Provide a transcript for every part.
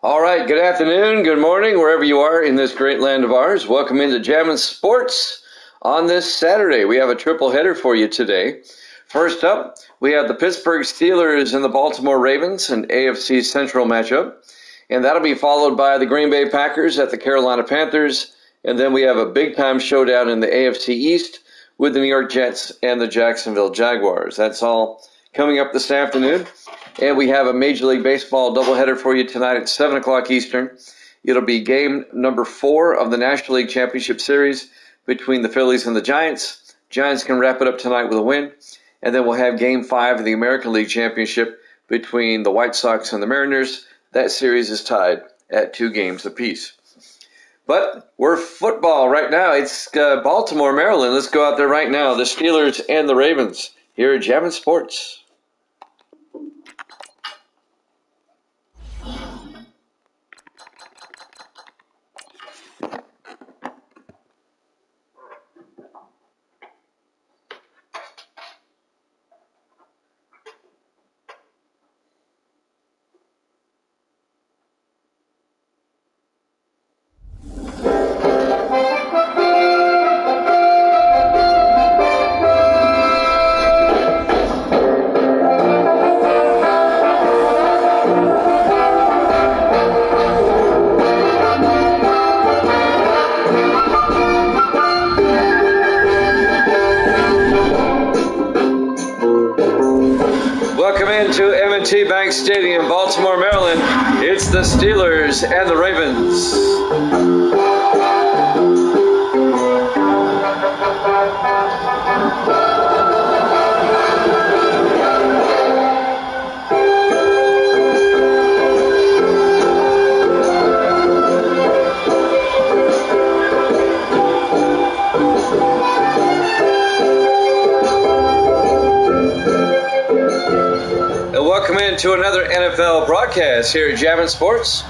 All right, good afternoon, good morning, wherever you are in this great land of ours. Welcome into Jammin' Sports on this Saturday. We have a triple header for you today. First up, we have the Pittsburgh Steelers and the Baltimore Ravens, an AFC Central matchup. And that'll be followed by the Green Bay Packers at the Carolina Panthers. And then we have a big-time showdown in the AFC East with the New York Jets and the Jacksonville Jaguars. That's all coming up this afternoon. And we have a Major League Baseball doubleheader for you tonight at 7 o'clock Eastern. It'll be game number 4 of the National League Championship Series between the Phillies and the Giants. Giants can wrap it up tonight with a win. And then we'll have game 5 of the American League Championship between the White Sox and the Mariners. That series is tied at 2 games apiece. But we're football right now. It's Baltimore, Maryland. Let's go out there right now. The Steelers and the Ravens here at Jammin' Sports. To M&T Bank Stadium, Baltimore, Maryland. It's the Steelers and the Ravens. Welcome into another NFL broadcast here at Jammin' Sports.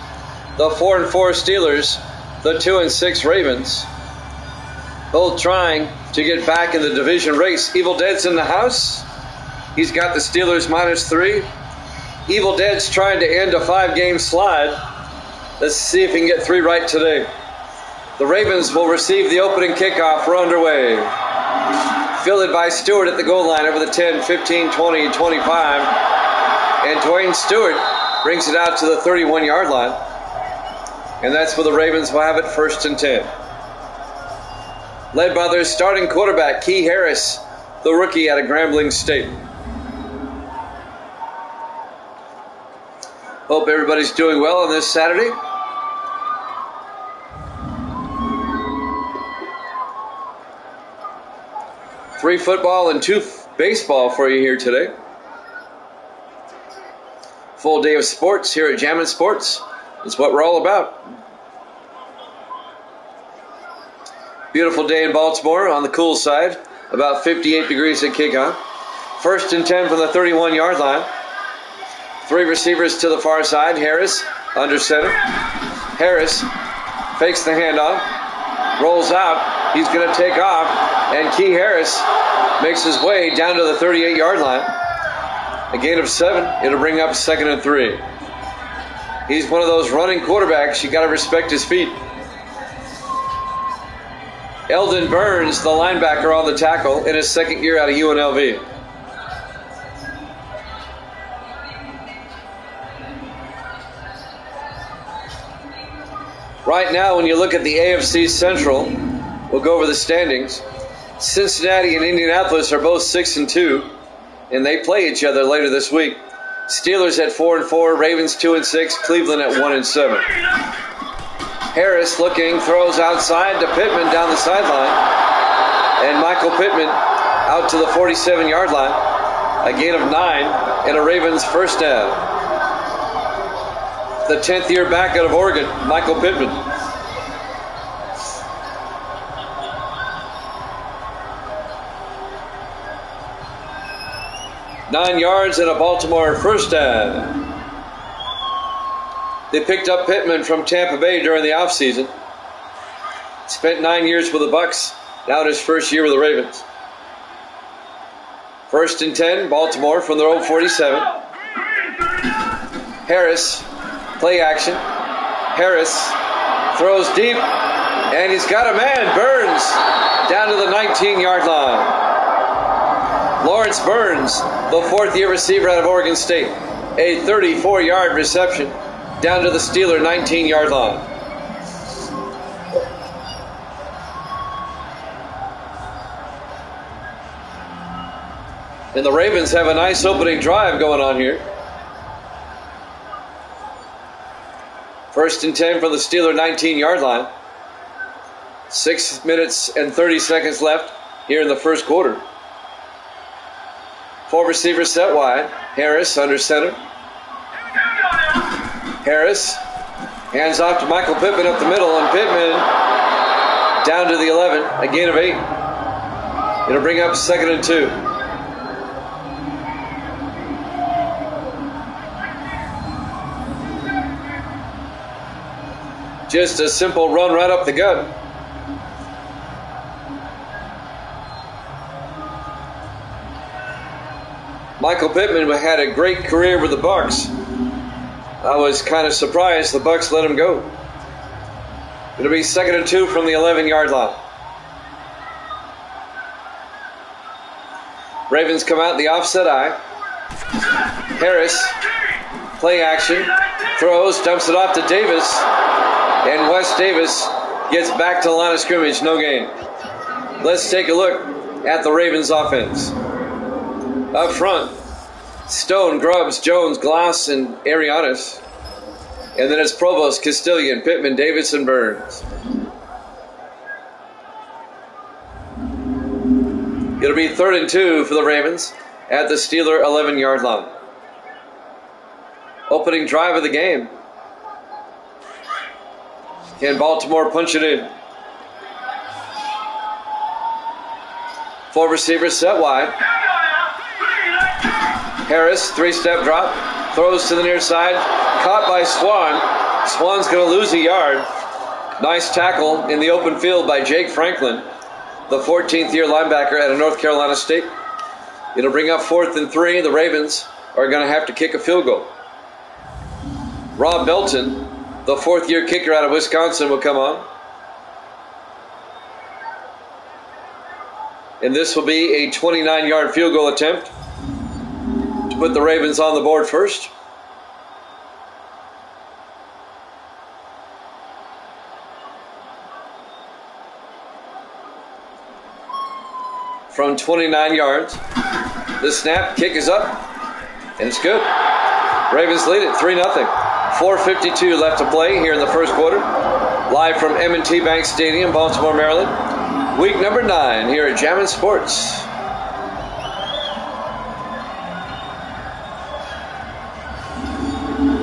The 4-4 Steelers, the 2-6 Ravens, both trying to get back in the division race. Evil Dead's in the house. He's got the Steelers -3. Evil Dead's trying to end a 5-game slide. Let's see if he can get 3 right today. The Ravens will receive the opening kickoff. We're underway. Fielded by Stewart at the goal line over the 10, 15, 20, 25. And Dwayne Stewart brings it out to the 31-yard line. And that's where the Ravens will have it 1st and 10. Led by their starting quarterback, Key Harris, the rookie out of Grambling State. Hope everybody's doing well on this Saturday. Three football and 2 baseball for you here today. Full day of sports here at Jammin' Sports. That's what we're all about. Beautiful day in Baltimore on the cool side. About 58 degrees at kickoff. 1st and 10 from the 31-yard line. 3 receivers to the far side. Harris under center. Harris fakes the handoff. Rolls out. He's going to take off. And Key Harris makes his way down to the 38-yard line. A gain of 7. It'll bring up 2nd and 3. He's one of those running quarterbacks. You got to respect his feet. Eldon Burns, the linebacker, on the tackle in his 2nd year out of UNLV. Right now, when you look at the AFC Central, we'll go over the standings. Cincinnati and Indianapolis are both 6 and 2. And they play each other later this week. Steelers at 4-4, Ravens 2-6, Cleveland at 1-7. Harris looking, throws outside to Pittman down the sideline. And Michael Pittman out to the 47-yard line. A gain of 9 and a Ravens 1st down. The 10th year back out of Oregon, Michael Pittman. Nine yards and a Baltimore 1st down. They picked up Pittman from Tampa Bay during the offseason. Spent 9 years with the Bucs. Now in his 1st year with the Ravens. 1st and 10, Baltimore from their own 47. Harris, play action. Harris throws deep, and he's got a man. Burns down to the 19-yard line. Lawrence Burns, the fourth-year receiver out of Oregon State. A 34-yard reception down to the Steeler 19-yard line. And the Ravens have a nice opening drive going on here. 1st and 10 from the Steeler 19-yard line. 6 minutes and 30 seconds left here in the first quarter. 4 receivers set wide. Harris under center. Harris hands off to Michael Pittman up the middle, and Pittman down to the 11, a gain of 8. It'll bring up 2nd and 2. Just a simple run right up the gut. Michael Pittman had a great career with the Bucs. I was kind of surprised the Bucs let him go. It'll be 2nd and 2 from the 11-yard line. Ravens come out in the offset eye. Harris, play action, throws, dumps it off to Davis. And Wes Davis gets back to the line of scrimmage, no gain. Let's take a look at the Ravens offense. Up front, Stone, Grubbs, Jones, Glass, and Arianis. And then it's Provost, Castillion, Pittman, Davis, and Burns. It'll be 3rd and 2 for the Ravens at the Steeler 11-yard line. Opening drive of the game. Can Baltimore punch it in? 4 receivers set wide. Harris, 3-step drop, throws to the near side, caught by Swan. Swan's going to lose a yard. Nice tackle in the open field by Jake Franklin, the 14th-year linebacker out of North Carolina State. It'll bring up 4th and 3. The Ravens are going to have to kick a field goal. Rob Belton, the 4th-year kicker out of Wisconsin, will come on. And this will be a 29-yard field goal attempt to put the Ravens on the board first. From 29 yards. The snap, kick is up, and it's good. Ravens lead it 3-0. 4:52 left to play here in the first quarter. Live from M&T Bank Stadium, Baltimore, Maryland. Week number 9 here at Jammin' Sports.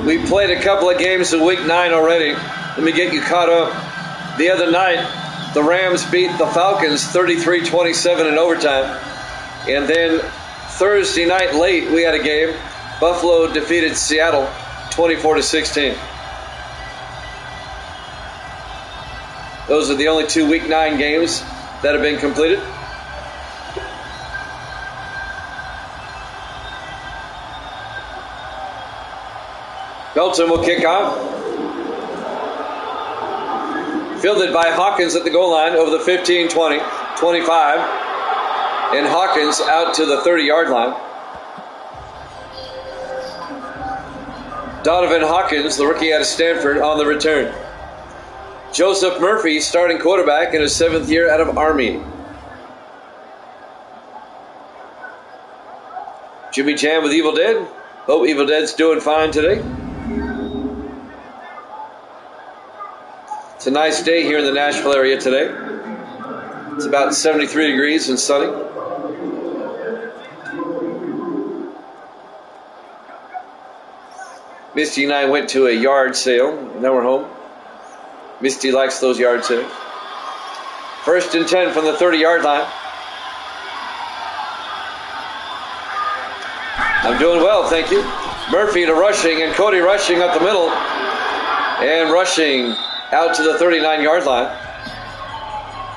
We played a couple of games in week 9 already. Let me get you caught up. The other night, the Rams beat the Falcons 33-27 in overtime. And then Thursday night late, we had a game. Buffalo defeated Seattle 24-16. Those are the only 2 week 9 games that have been completed. Belton will kick off. Fielded by Hawkins at the goal line over the 15, 20, 25. And Hawkins out to the 30-yard line. Donovan Hawkins, the rookie out of Stanford, on the return. Joseph Murphy, starting quarterback in his 7th year out of Army. Jimmy Jam with Evil Dead. Hope Evil Dead's doing fine today. It's a nice day here in the Nashville area today. It's about 73 degrees and sunny. Misty and I went to a yard sale. Now we're home. Misty likes those yard sales. 1st and 10 from the 30-yard line. I'm doing well, thank you. Murphy to Rushing, and Cody Rushing up the middle. And Rushing out to the 39-yard line.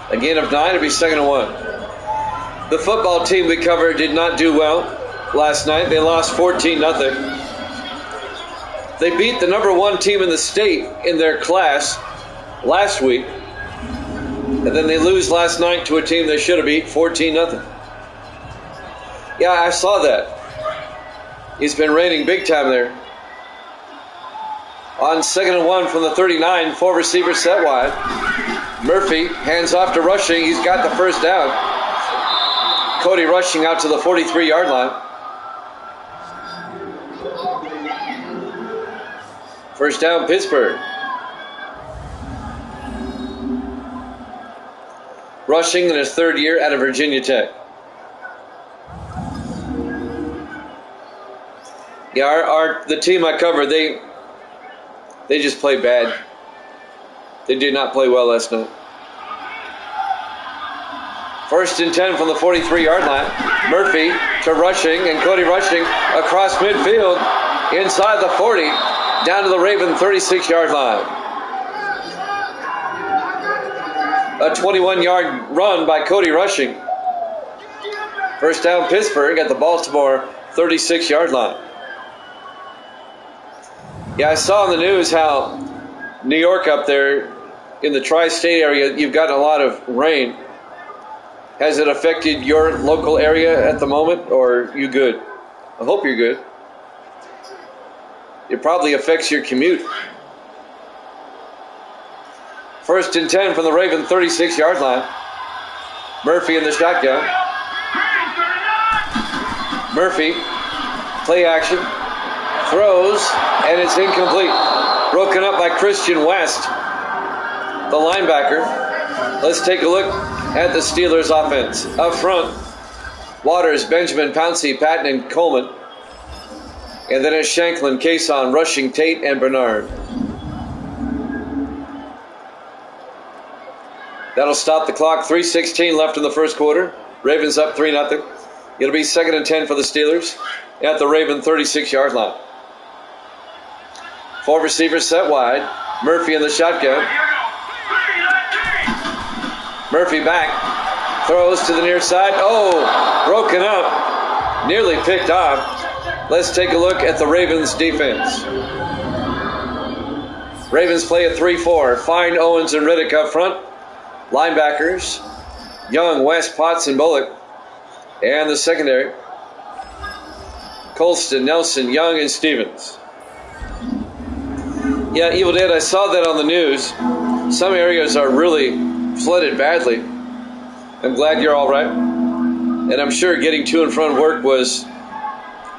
A gain of 9, it'll be 2nd and 1. The football team we covered did not do well last night. They lost 14-0. They beat the number 1 team in the state in their class last week. And then they lose last night to a team they should have beat 14-0. Yeah, I saw that. It's been raining big time there. On 2nd and 1 from the 39, 4 receivers set wide. Murphy hands off to Rushing. He's got the first down. Cody Rushing out to the 43-yard line. First down, Pittsburgh. Rushing in his third year out of Virginia Tech. Yeah, the team I cover, they just play bad. They did not play well last night. First and 10 from the 43-yard line. Murphy to Rushing, and Cody Rushing across midfield, inside the 40, down to the Raven 36-yard line. A 21-yard run by Cody Rushing. First down, Pittsburgh at the Baltimore 36-yard line. Yeah, I saw on the news how New York up there in the tri-state area, you've gotten a lot of rain. Has it affected your local area at the moment, or are you good? I hope you're good. It probably affects your commute. First and 10 from the Raven 36-yard line. Murphy in the shotgun. Murphy, play action, throws, and it's incomplete. Broken up by Christian West, the linebacker. Let's take a look at the Steelers' offense. Up front, Waters, Benjamin, Pouncey, Patton, and Coleman. And then it's Shanklin, Cason, Rushing, Tate, and Bernard. That'll stop the clock. 3:16 left in the first quarter. Ravens up 3-0. It'll be 2nd and 10 for the Steelers at the Raven 36-yard line. 4 receivers set wide. Murphy in the shotgun. Murphy back. Throws to the near side. Oh, broken up. Nearly picked off. Let's take a look at the Ravens defense. Ravens play a 3-4. Fine, Owens, and Riddick up front. Linebackers, Young, West, Potts, and Bullock. And the secondary, Colston, Nelson, Young, and Stevens. Yeah, Evil Dead, I saw that on the news. Some areas are really flooded badly. I'm glad you're all right. And I'm sure getting to and from work was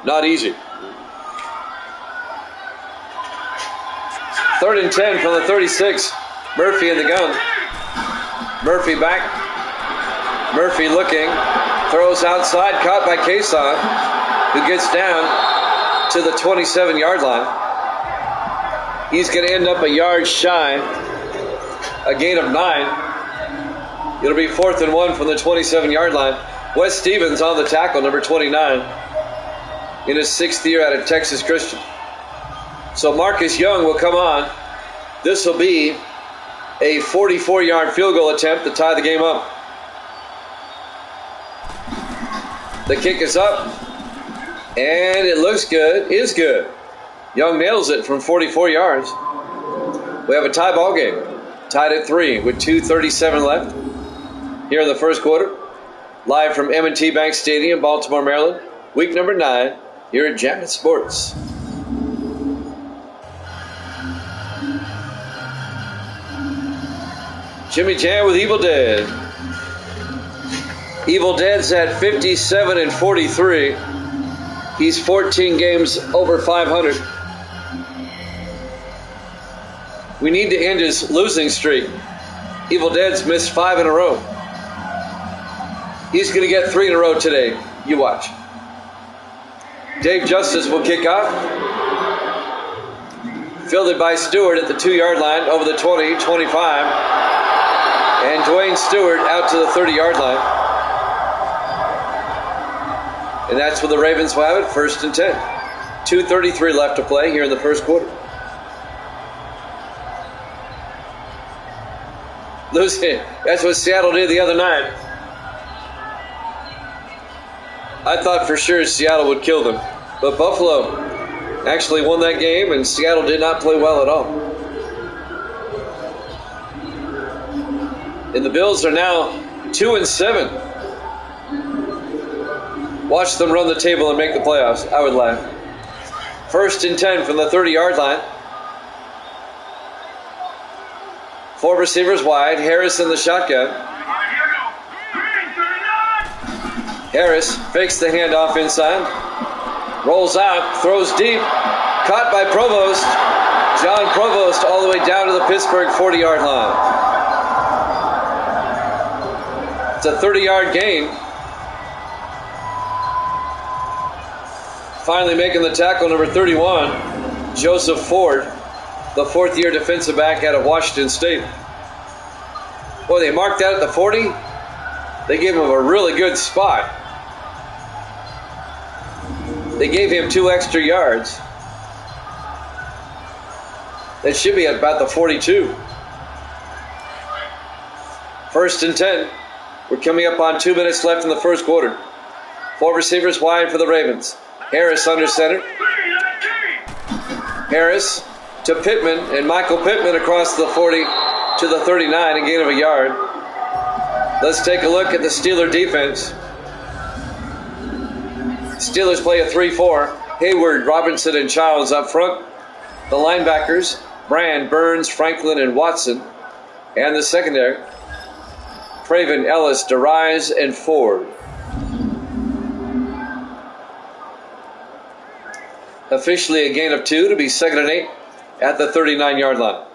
not easy. 3rd and 10 from the 36. Murphy in the gun. Murphy back. Murphy looking. Throws outside. Caught by Cason, who gets down to the 27-yard line. He's going to end up a yard shy. A gain of 9. It'll be 4th and 1 from the 27-yard line. Wes Stevens on the tackle, number 29. In his 6th year out of Texas Christian. So Marcus Young will come on. This will be a 44-yard field goal attempt to tie the game up. The kick is up, and it looks good, is good. Young nails it from 44 yards. We have a tie ball game, tied at 3 with 2:37 left here in the first quarter. Live from M&T Bank Stadium, Baltimore, Maryland. Week number 9 here at Jammin' Sports. Jimmy Jam with Evil Dead. Evil Dead's at 57 and 43. He's 14 games over 500. We need to end his losing streak. Evil Dead's missed 5 in a row. He's going to get 3 in a row today. You watch. Dave Justice will kick off. Fielded by Stewart at the 2-yard line, over the 20, 25. And Dwayne Stewart out to the 30-yard line. And that's where the Ravens will have it, 1st and 10. 2:33 left to play here in the first quarter. Losing. That's what Seattle did the other night. I thought for sure Seattle would kill them. But Buffalo actually won that game, and Seattle did not play well at all. And the Bills are now 2 and 7. Watch them run the table and make the playoffs. I would laugh. 1st and 10 from the 30-yard line. 4 receivers wide. Harris in the shotgun. Harris fakes the handoff inside. Rolls out. Throws deep. Caught by Provost. John Provost all the way down to the Pittsburgh 40-yard line. It's a 30-yard gain. Finally making the tackle, number 31, Joseph Ford, the 4th-year defensive back out of Washington State. Boy, they marked that at the 40. They gave him a really good spot. They gave him 2 extra yards. That should be at about the 42. 1st and 10. We're coming up on 2 minutes left in the first quarter. 4 receivers wide for the Ravens. Harris under center. Harris to Pittman, and Michael Pittman across the 40 to the 39, a gain of a yard. Let's take a look at the Steeler defense. Steelers play a 3-4. Hayward, Robinson, and Childs up front. The linebackers, Brand, Burns, Franklin, and Watson. And the secondary, Craven, Ellis, DeRise, and Ford. Officially a gain of 2 to be 2nd and 8 at the 39-yard line.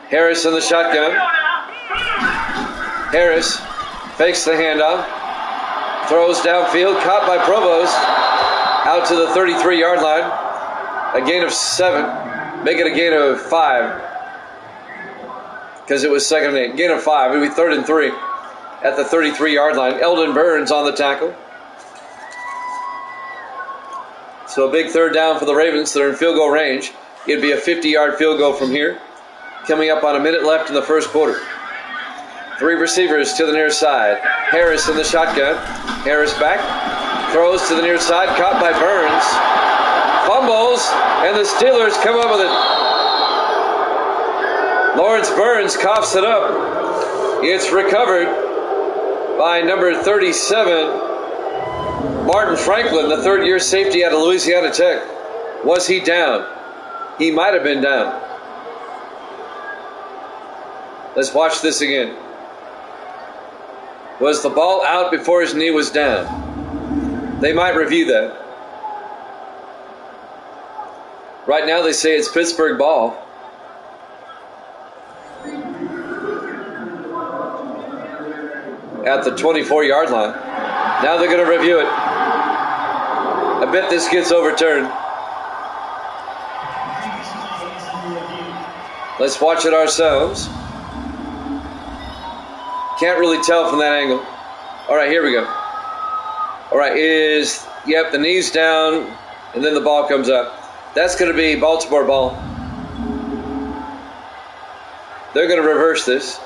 Harris in the shotgun. Harris fakes the handoff. Throws downfield. Caught by Provost. Out to the 33-yard line. A gain of 7. Make it a gain of 5. Because it was 2nd and 8. Gain of 5. It would be 3rd and 3 at the 33-yard line. Eldon Burns on the tackle. So a big 3rd down for the Ravens. They're in field goal range. It'd be a 50-yard field goal from here. Coming up on a minute left in the first quarter. 3 receivers to the near side. Harris in the shotgun. Harris back. Throws to the near side. Caught by Burns. Fumbles. And the Steelers come up with it. Lawrence Burns coughs it up. It's recovered by number 37, Martin Franklin, the 3rd-year safety out of Louisiana Tech. Was he down? He might have been down. Let's watch this again. Was the ball out before his knee was down? They might review that. Right now they say it's Pittsburgh ball. At the 24-yard line. Now they're going to review it. I bet this gets overturned. Let's watch it ourselves. Can't really tell from that angle. All right, here we go. All right, yep, the knee's down, and then the ball comes up. That's going to be Baltimore ball. They're going to reverse this.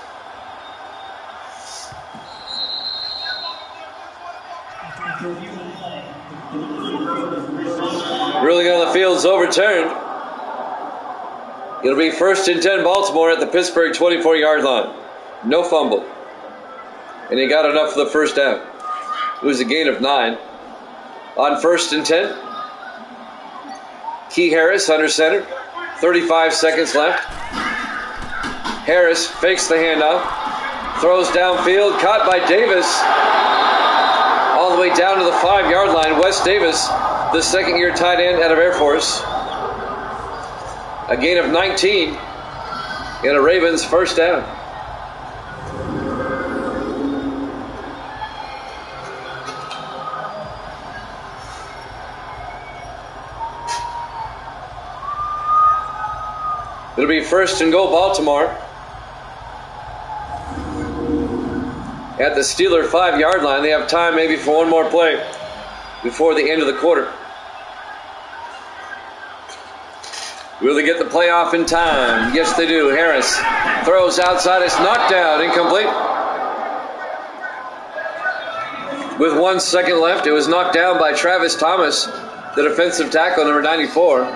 Ruling on the field's overturned. It'll be 1st and 10 Baltimore at the Pittsburgh 24-yard line. No fumble. And he got enough for the 1st down. It was a gain of 9. On 1st and 10, Key Harris under center. 35 seconds left. Harris fakes the handoff. Throws downfield. Caught by Davis. All the way down to the 5-yard line. Wes Davis, the 2nd-year tight end out of Air Force. A gain of 19 and a Ravens 1st down. It'll be 1st and goal Baltimore at the Steeler 5-yard line. They have time maybe for one more play before the end of the quarter. Will they get the playoff in time? Yes, they do. Harris throws outside. It's knocked down. Incomplete. With 1 second left, it was knocked down by Travis Thomas, the defensive tackle, number 94.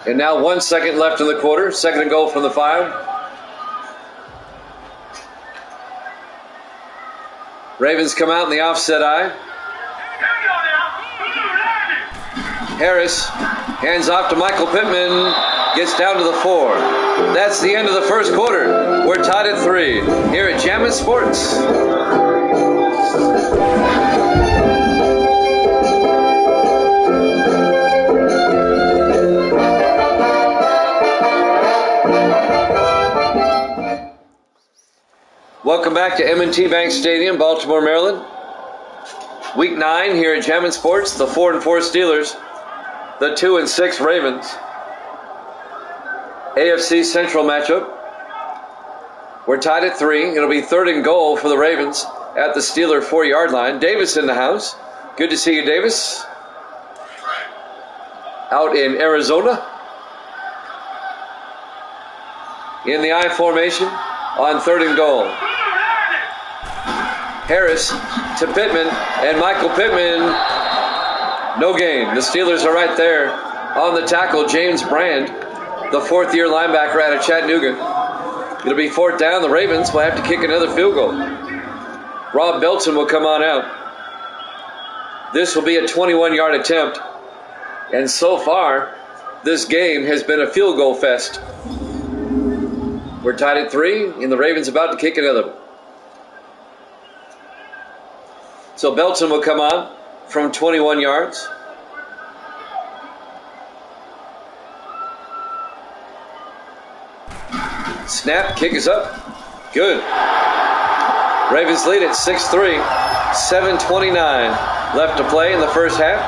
And now 1 second left in the quarter. 2nd and goal from the 5. Ravens come out in the offset eye. Harris hands off to Michael Pittman. Gets down to the 4. That's the end of the first quarter. We're tied at 3 here at Jammin' Sports. Welcome back to M&T Bank Stadium, Baltimore, Maryland. Week 9 here at Jammin' Sports. The 4-4 Steelers, the 2-6 Ravens. AFC Central matchup. We're tied at 3. It'll be 3rd and goal for the Ravens at the Steeler 4-yard line. Davis in the house. Good to see you, Davis. Out in Arizona. In the I formation on 3rd and goal. Harris to Pittman, and Michael Pittman, no gain. The Steelers are right there on the tackle. James Brand, the 4th-year linebacker out of Chattanooga. It'll be 4th down. The Ravens will have to kick another field goal. Rob Belton will come on out. This will be a 21-yard attempt. And so far, this game has been a field goal fest. We're tied at 3, and the Ravens about to kick another one. So Belton will come on from 21 yards. Snap, kick is up. Good. Ravens lead at 6-3. 7:29 left to play in the first half.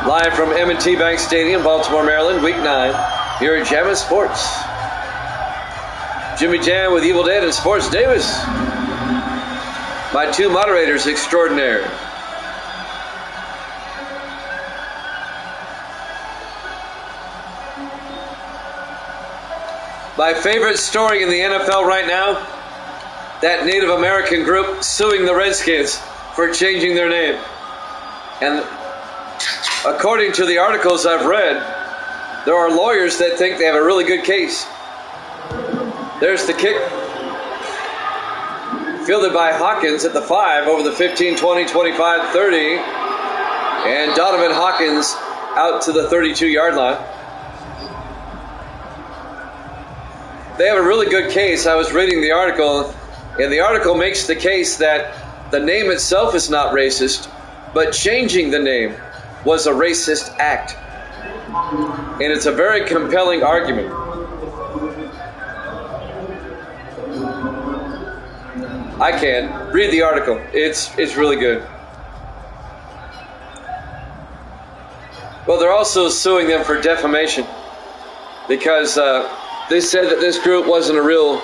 Live from M&T Bank Stadium, Baltimore, Maryland, Week 9, here at Jammin' Sports. Jimmy Jam with Evil Dead and Sports Davis. My 2 moderators extraordinaire. My favorite story in the NFL right now, that Native American group suing the Redskins for changing their name. And according to the articles I've read, there are lawyers that think they have a really good case. There's the kick. Fielded by Hawkins at the 5 over the 15, 20, 25, 30. And Donovan Hawkins out to the 32-yard line. They have a really good case. I was reading the article, and the article makes the case that the name itself is not racist, but changing the name was a racist act. And it's a very compelling argument. I can. Read the article. It's really good. Well, they're also suing them for defamation because they said that this group wasn't a real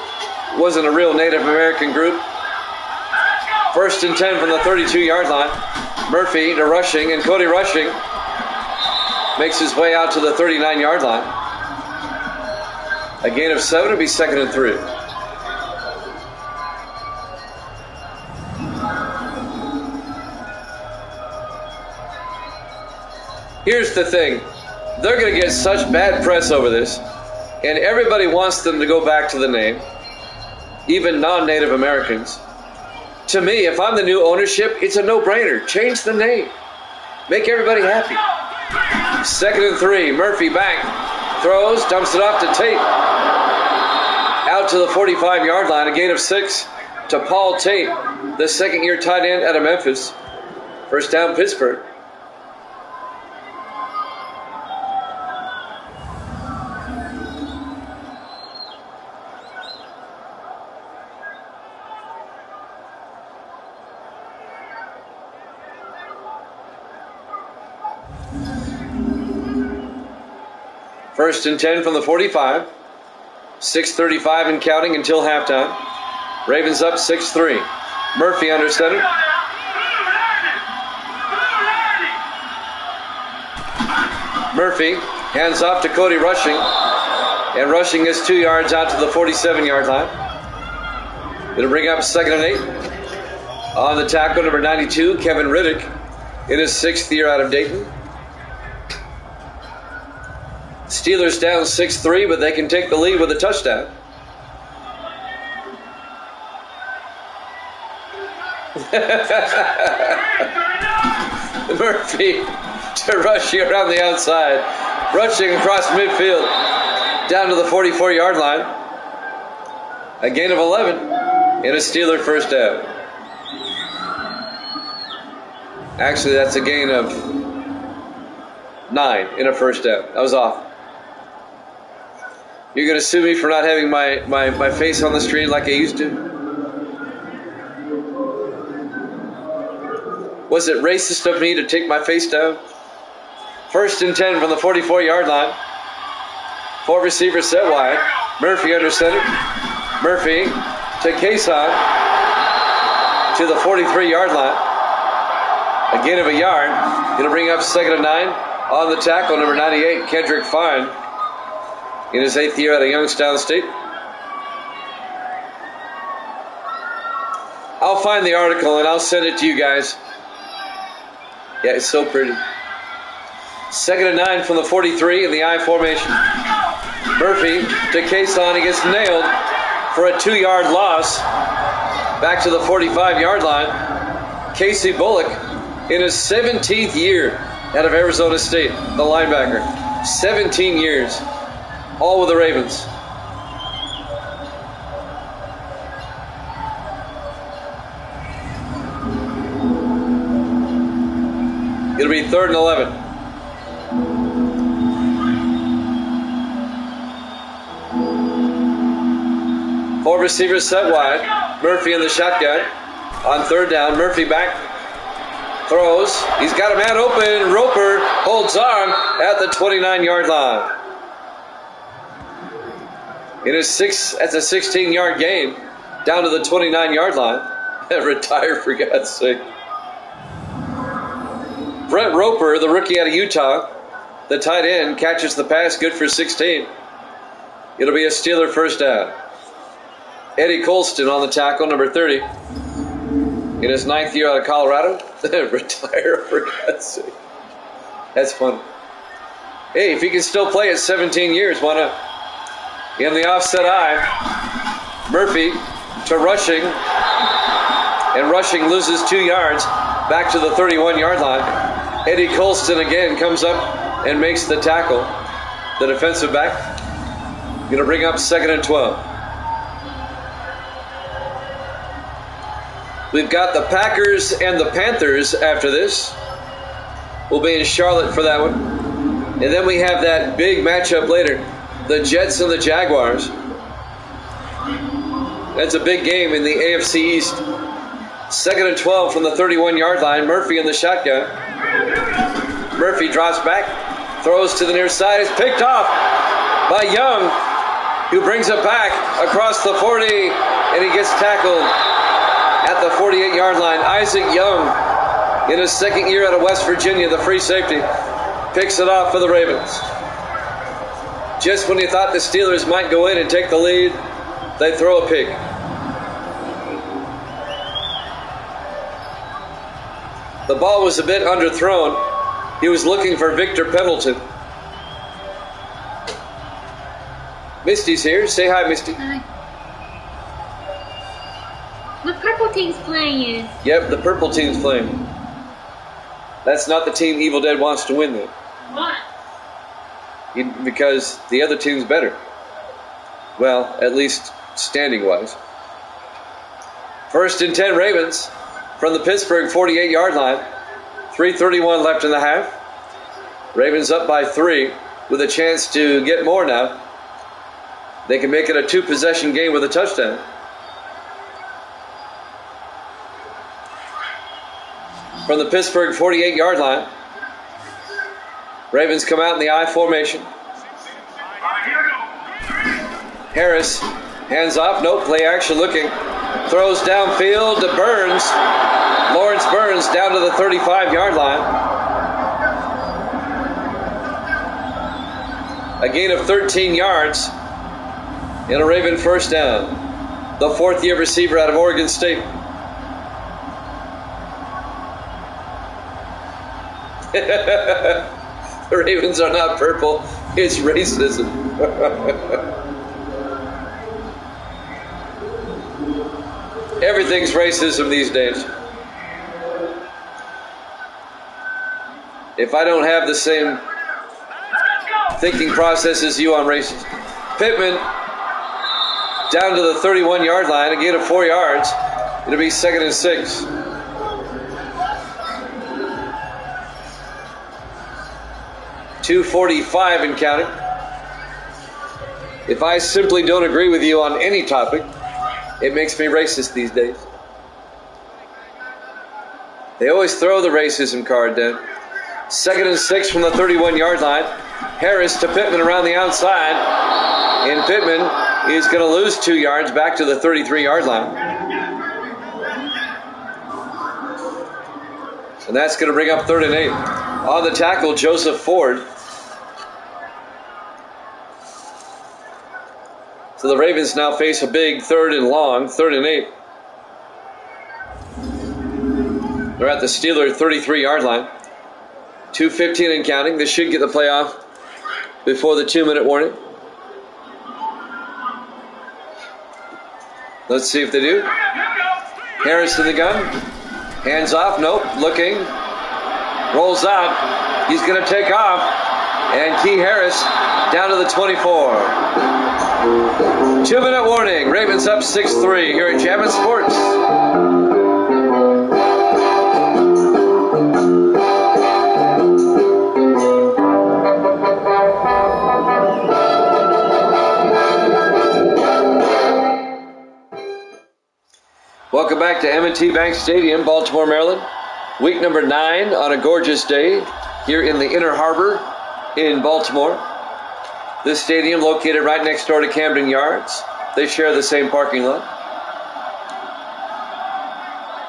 Native American group. 1st and 10 from the 32-yard line. Murphy to Rushing, and Cody Rushing makes his way out to the 39-yard line. A gain of 7. It'll be 2nd and 3. Here's the thing. They're going to get such bad press over this, and everybody wants them to go back to the name, even non-Native Americans. To me, if I'm the new ownership, it's a no-brainer. Change the name. Make everybody happy. 2nd and 3. Murphy back. Throws. Dumps it off to Tate. Out to the 45-yard line. A gain of 6 to Paul Tate, the 2nd-year tight end out of Memphis. 1st down, Pittsburgh. First and 10 from the 45. 6:35 and counting until halftime. Ravens up 6-3. Murphy under center. Murphy hands off to Cody Rushing. And Rushing is 2 yards out to the 47-yard line. It'll bring up 2nd and 8. On the tackle, number 92, Kevin Riddick, in his 6th year out of Dayton. Steelers down 6-3, but they can take the lead with a touchdown. Murphy to rushing around the outside, rushing across midfield, down to the 44-yard line. A gain of 11 and a Steeler first down. Actually, that's a gain of 9 in a first down. I was off. You're going to sue me for not having my face on the screen like I used to? Was it racist of me to take my face down? 1st and 10 from the 44-yard line. 4 receivers set wide. Murphy under center. Murphy to Kason to the 43-yard line. A gain of a yard. Going to bring up 2nd and 9 on the tackle. Number 98, Kendrick Fine, in his 8th year out of Youngstown State. I'll find the article and I'll send it to you guys. Yeah, it's so pretty. 2nd and 9 from the 43 in the I formation. Murphy to Kason. He gets nailed for a 2-yard loss. Back to the 45-yard line. Casey Bullock in his 17th year out of Arizona State, the linebacker. 17 years, all with the Ravens. It'll be 3rd and 11. Four receivers set wide. Murphy in the shotgun. On 3rd down, Murphy back. Throws. He's got a man open. Roper holds on at the 29-yard line. That's a 16-yard gain. Down to the 29-yard line. Retire, for God's sake. Brett Roper, the rookie out of Utah, the tight end, catches the pass, good for 16. It'll be a Steeler first down. Eddie Colston on the tackle, number 30. In his 9th year out of Colorado. Retire, for God's sake. That's fun. Hey, if he can still play at 17 years, why not? In the offset eye, Murphy to rushing. And rushing loses 2 yards. Back to the 31-yard line. Eddie Colston again comes up and makes the tackle. The defensive back. Going to bring up 2nd and 12. We've got the Packers and the Panthers after this. We'll be in Charlotte for that one. And then we have that big matchup later. The Jets and the Jaguars. That's a big game in the AFC East. 2nd and 12 from the 31-yard line. Murphy in the shotgun. Murphy drops back. Throws to the near side. It's picked off by Young, who brings it back across the 40. And he gets tackled at the 48-yard line. Isaac Young, in his 2nd year out of West Virginia, the free safety, picks it off for the Ravens. Just when you thought the Steelers might go in and take the lead, they throw a pick. The ball was a bit underthrown. He was looking for Victor Pendleton. Misty's here. Say hi, Misty. Hi. The purple team's playing. Yep, the purple team's playing. That's not the team Evil Dead wants to win, though. What? Because the other team's better. Well, at least standing-wise. 1st and 10 Ravens from the Pittsburgh 48-yard line. 3:31 left in the half. Ravens up by 3 with a chance to get more now. They can make it a 2-possession game with a touchdown. From the Pittsburgh 48-yard line, Ravens come out in the I formation. Harris, hands off, no play action looking. Throws downfield to Burns. Lawrence Burns down to the 35-yard line. A gain of 13 yards and a Raven first down. The 4th-year receiver out of Oregon State. The Ravens are not purple. It's racism. Everything's racism these days. If I don't have the same thinking process as you on racism. Pittman down to the 31-yard line, a gain of 4 yards. It'll be 2nd and 6. .245 and counting. If I simply don't agree with you on any topic, it makes me racist these days. They always throw the racism card down. 2nd and 6 from the 31-yard line. Harris to Pittman around the outside. And Pittman is going to lose 2 yards back to the 33-yard line. And that's going to bring up 3rd and 8. On the tackle, Joseph Ford. So the Ravens now face a big 3rd and long, 3rd and 8. They're at the Steeler 33-yard line. 2:15 and counting. This should get the playoff before the 2-minute warning. Let's see if they do. Harris in the gun. Hands off. Nope. Looking. Rolls out. He's going to take off. And Key Harris down to the 24. 2-minute warning. Ravens up 6-3 here at Jammin' Sports. Welcome back to M&T Bank Stadium, Baltimore, Maryland. Week number 9 on a gorgeous day here in the Inner Harbor in Baltimore. This stadium located right next door to Camden Yards. They share the same parking lot.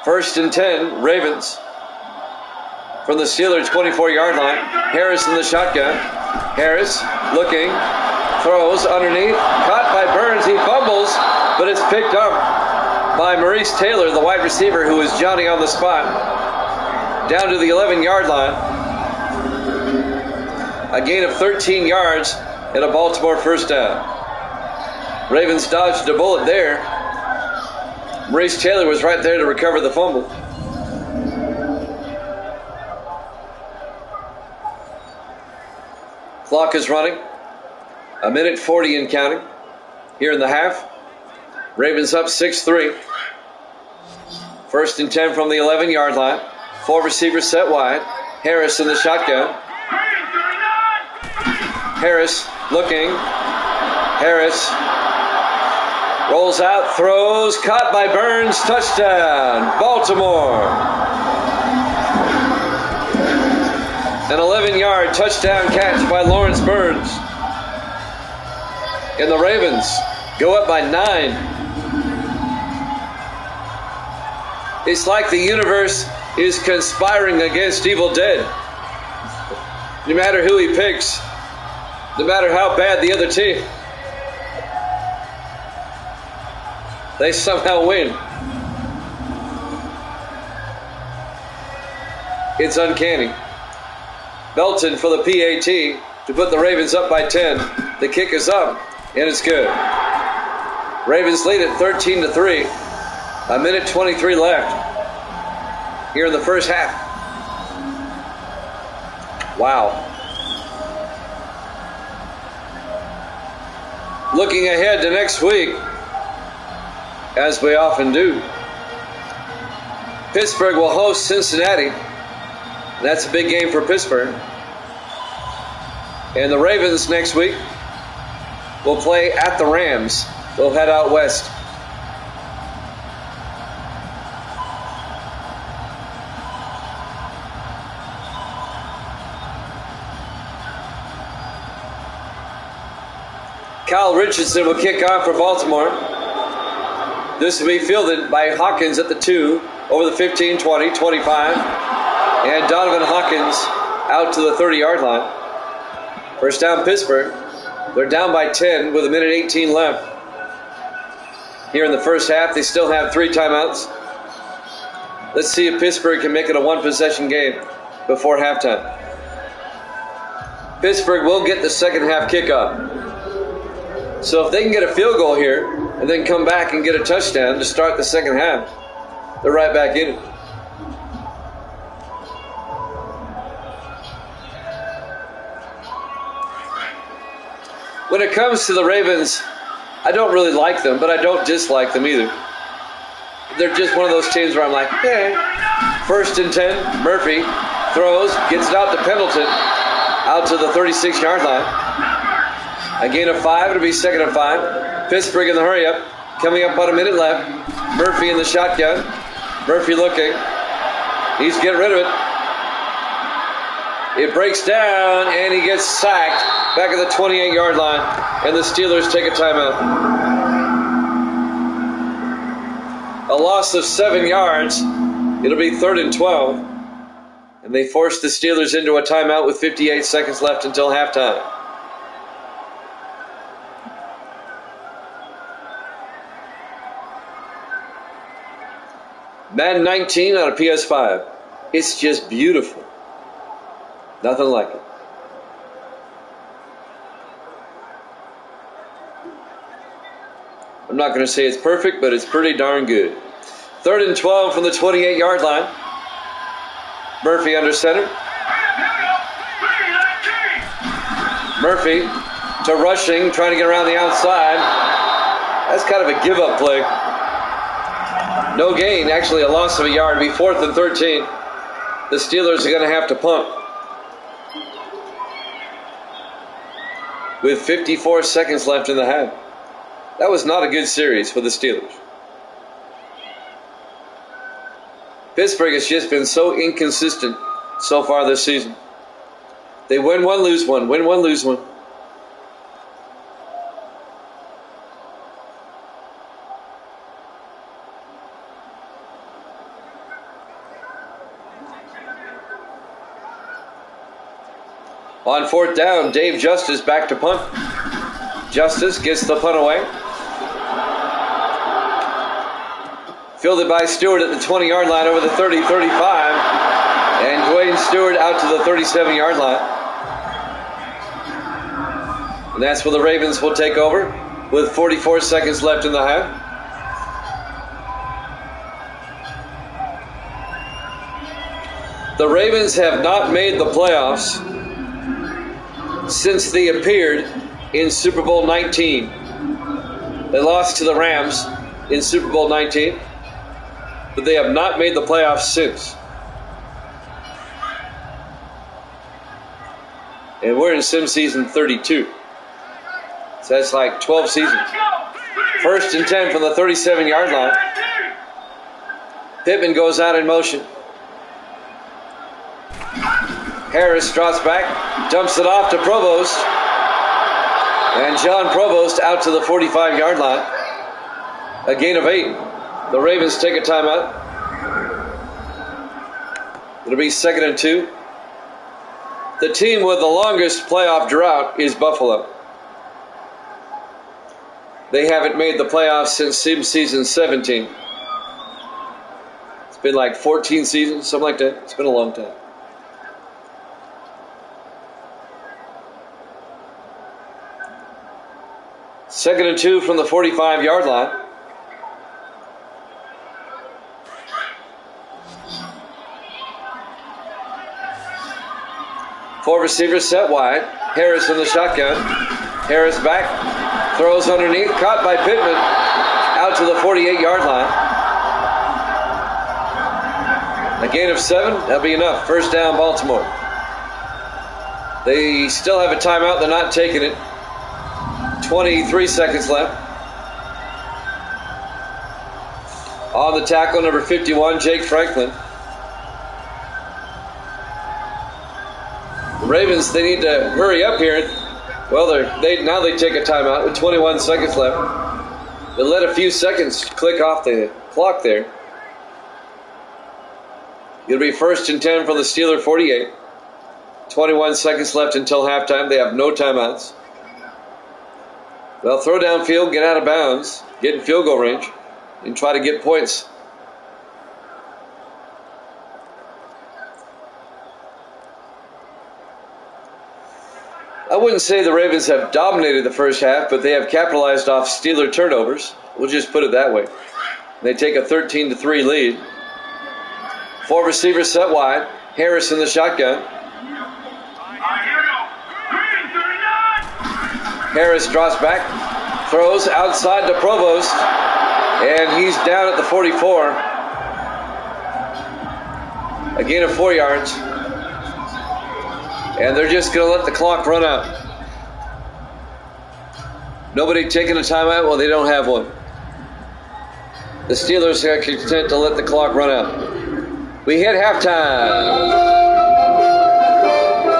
1st and 10, Ravens. From the Steelers' 24-yard line. Harris in the shotgun. Harris looking, throws underneath, caught by Burns. He fumbles, but it's picked up by Maurice Taylor, the wide receiver, who is Johnny on the spot. Down to the 11-yard line. A gain of 13 yards and a Baltimore first down. Ravens dodged a bullet there. Maurice Taylor was right there to recover the fumble. Clock is running. 1:40 and counting. Here in the half. Ravens up 6-3. 1st and 10 from the 11-yard line. 4 receivers set wide. Harris in the shotgun. Harris looking. Harris rolls out, throws, caught by Burns. Touchdown, Baltimore. An 11-yard touchdown catch by Lawrence Burns. And the Ravens go up by 9. It's like the universe is conspiring against Evil Dead. No matter who he picks, no matter how bad the other team, they somehow win. It's uncanny. Belton for the PAT to put the Ravens up by 10. The kick is up, and it's good. Ravens lead at 13-3. 1:23 left here in the first half. Wow. Looking ahead to next week, as we often do. Pittsburgh will host Cincinnati. That's a big game for Pittsburgh. And the Ravens next week will play at the Rams. They'll head out west. Kyle Richardson will kick off for Baltimore. This will be fielded by Hawkins at the 2, over the 15, 20, 25. And Donovan Hawkins out to the 30-yard line. First down, Pittsburgh. They're down by 10 with 1:18 left. Here in the first half, they still have 3 timeouts. Let's see if Pittsburgh can make it a one-possession game before halftime. Pittsburgh will get the second half kickoff. So if they can get a field goal here and then come back and get a touchdown to start the second half, they're right back in it. When it comes to the Ravens, I don't really like them, but I don't dislike them either. They're just one of those teams where I'm like, hey. 1st and 10, Murphy throws, gets it out to Pendleton, out to the 36-yard line. A gain of 5, it'll be 2nd and 5. Pittsburgh in the hurry-up, coming up on a minute left. Murphy in the shotgun. Murphy looking. He's getting rid of it. It breaks down, and he gets sacked back at the 28-yard line, and the Steelers take a timeout. A loss of 7 yards. It'll be 3rd and 12, and they force the Steelers into a timeout with 58 seconds left until halftime. Madden 19 on a PS5. It's just beautiful. Nothing like it. I'm not going to say it's perfect, but it's pretty darn good. 3rd and 12 from the 28-yard line. Murphy under center. Murphy to rushing, trying to get around the outside. That's kind of a give-up play. No gain, actually a loss of a yard. It'll be 4th and 13. The Steelers are going to have to punt. With 54 seconds left in the half. That was not a good series for the Steelers. Pittsburgh has just been so inconsistent so far this season. They win one, lose one, win one, lose one. On 4th down, Dave Justice back to punt. Justice gets the punt away. Fielded by Stewart at the 20-yard line over the 30, 35. And Dwayne Stewart out to the 37-yard line. And that's where the Ravens will take over with 44 seconds left in the half. The Ravens have not made the playoffs since they appeared in Super Bowl 19. They lost to the Rams in Super Bowl 19, but they have not made the playoffs since. And we're in sim season 32. So that's like 12 seasons. 1st and 10 from the 37-yard line. Pittman goes out in motion. Harris drops back, dumps it off to Provost. And John Provost out to the 45-yard line. A gain of 8. The Ravens take a timeout. It'll be 2nd and 2. The team with the longest playoff drought is Buffalo. They haven't made the playoffs since season 17. It's been like 14 seasons, something like that. It's been a long time. Second and 2 from the 45-yard line. Four receivers set wide. Harris in the shotgun. Harris back. Throws underneath. Caught by Pittman. Out to the 48-yard line. A gain of 7. That'll be enough. 1st down, Baltimore. They still have a timeout. They're not taking it. 23 seconds left. On the tackle, number 51, Jake Franklin. The Ravens, they need to hurry up here. Well, now they take a timeout with 21 seconds left. They let a few seconds click off the clock there. It'll be 1st and 10 from the Steeler 48. 21 seconds left until halftime. They have no timeouts. They'll throw downfield, get out of bounds, get in field goal range, and try to get points. wouldn't say the Ravens have dominated the first half, but they have capitalized off Steeler turnovers. We'll just put it that way. They take a 13-3 lead. 4 receivers set wide. Harris in the shotgun. Harris draws back, throws outside to Provost, and he's down at the 44. A gain of 4 yards. And they're just going to let the clock run out. Nobody taking a timeout? Well, they don't have one. The Steelers are content to let the clock run out. We hit halftime.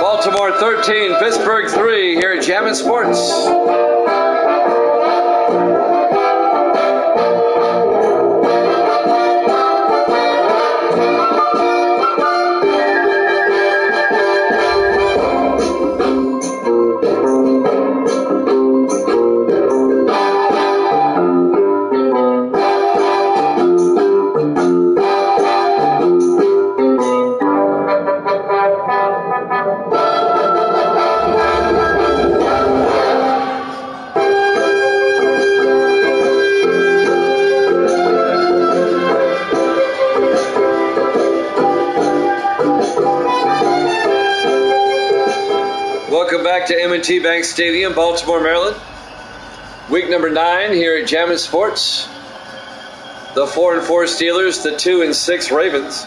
Baltimore 13, Pittsburgh 3 here at Jammin' Sports. Welcome back to M&T Bank Stadium, Baltimore, Maryland. Week number 9 here at Jammin' Sports. The 4-4 Steelers, the 2-6 Ravens.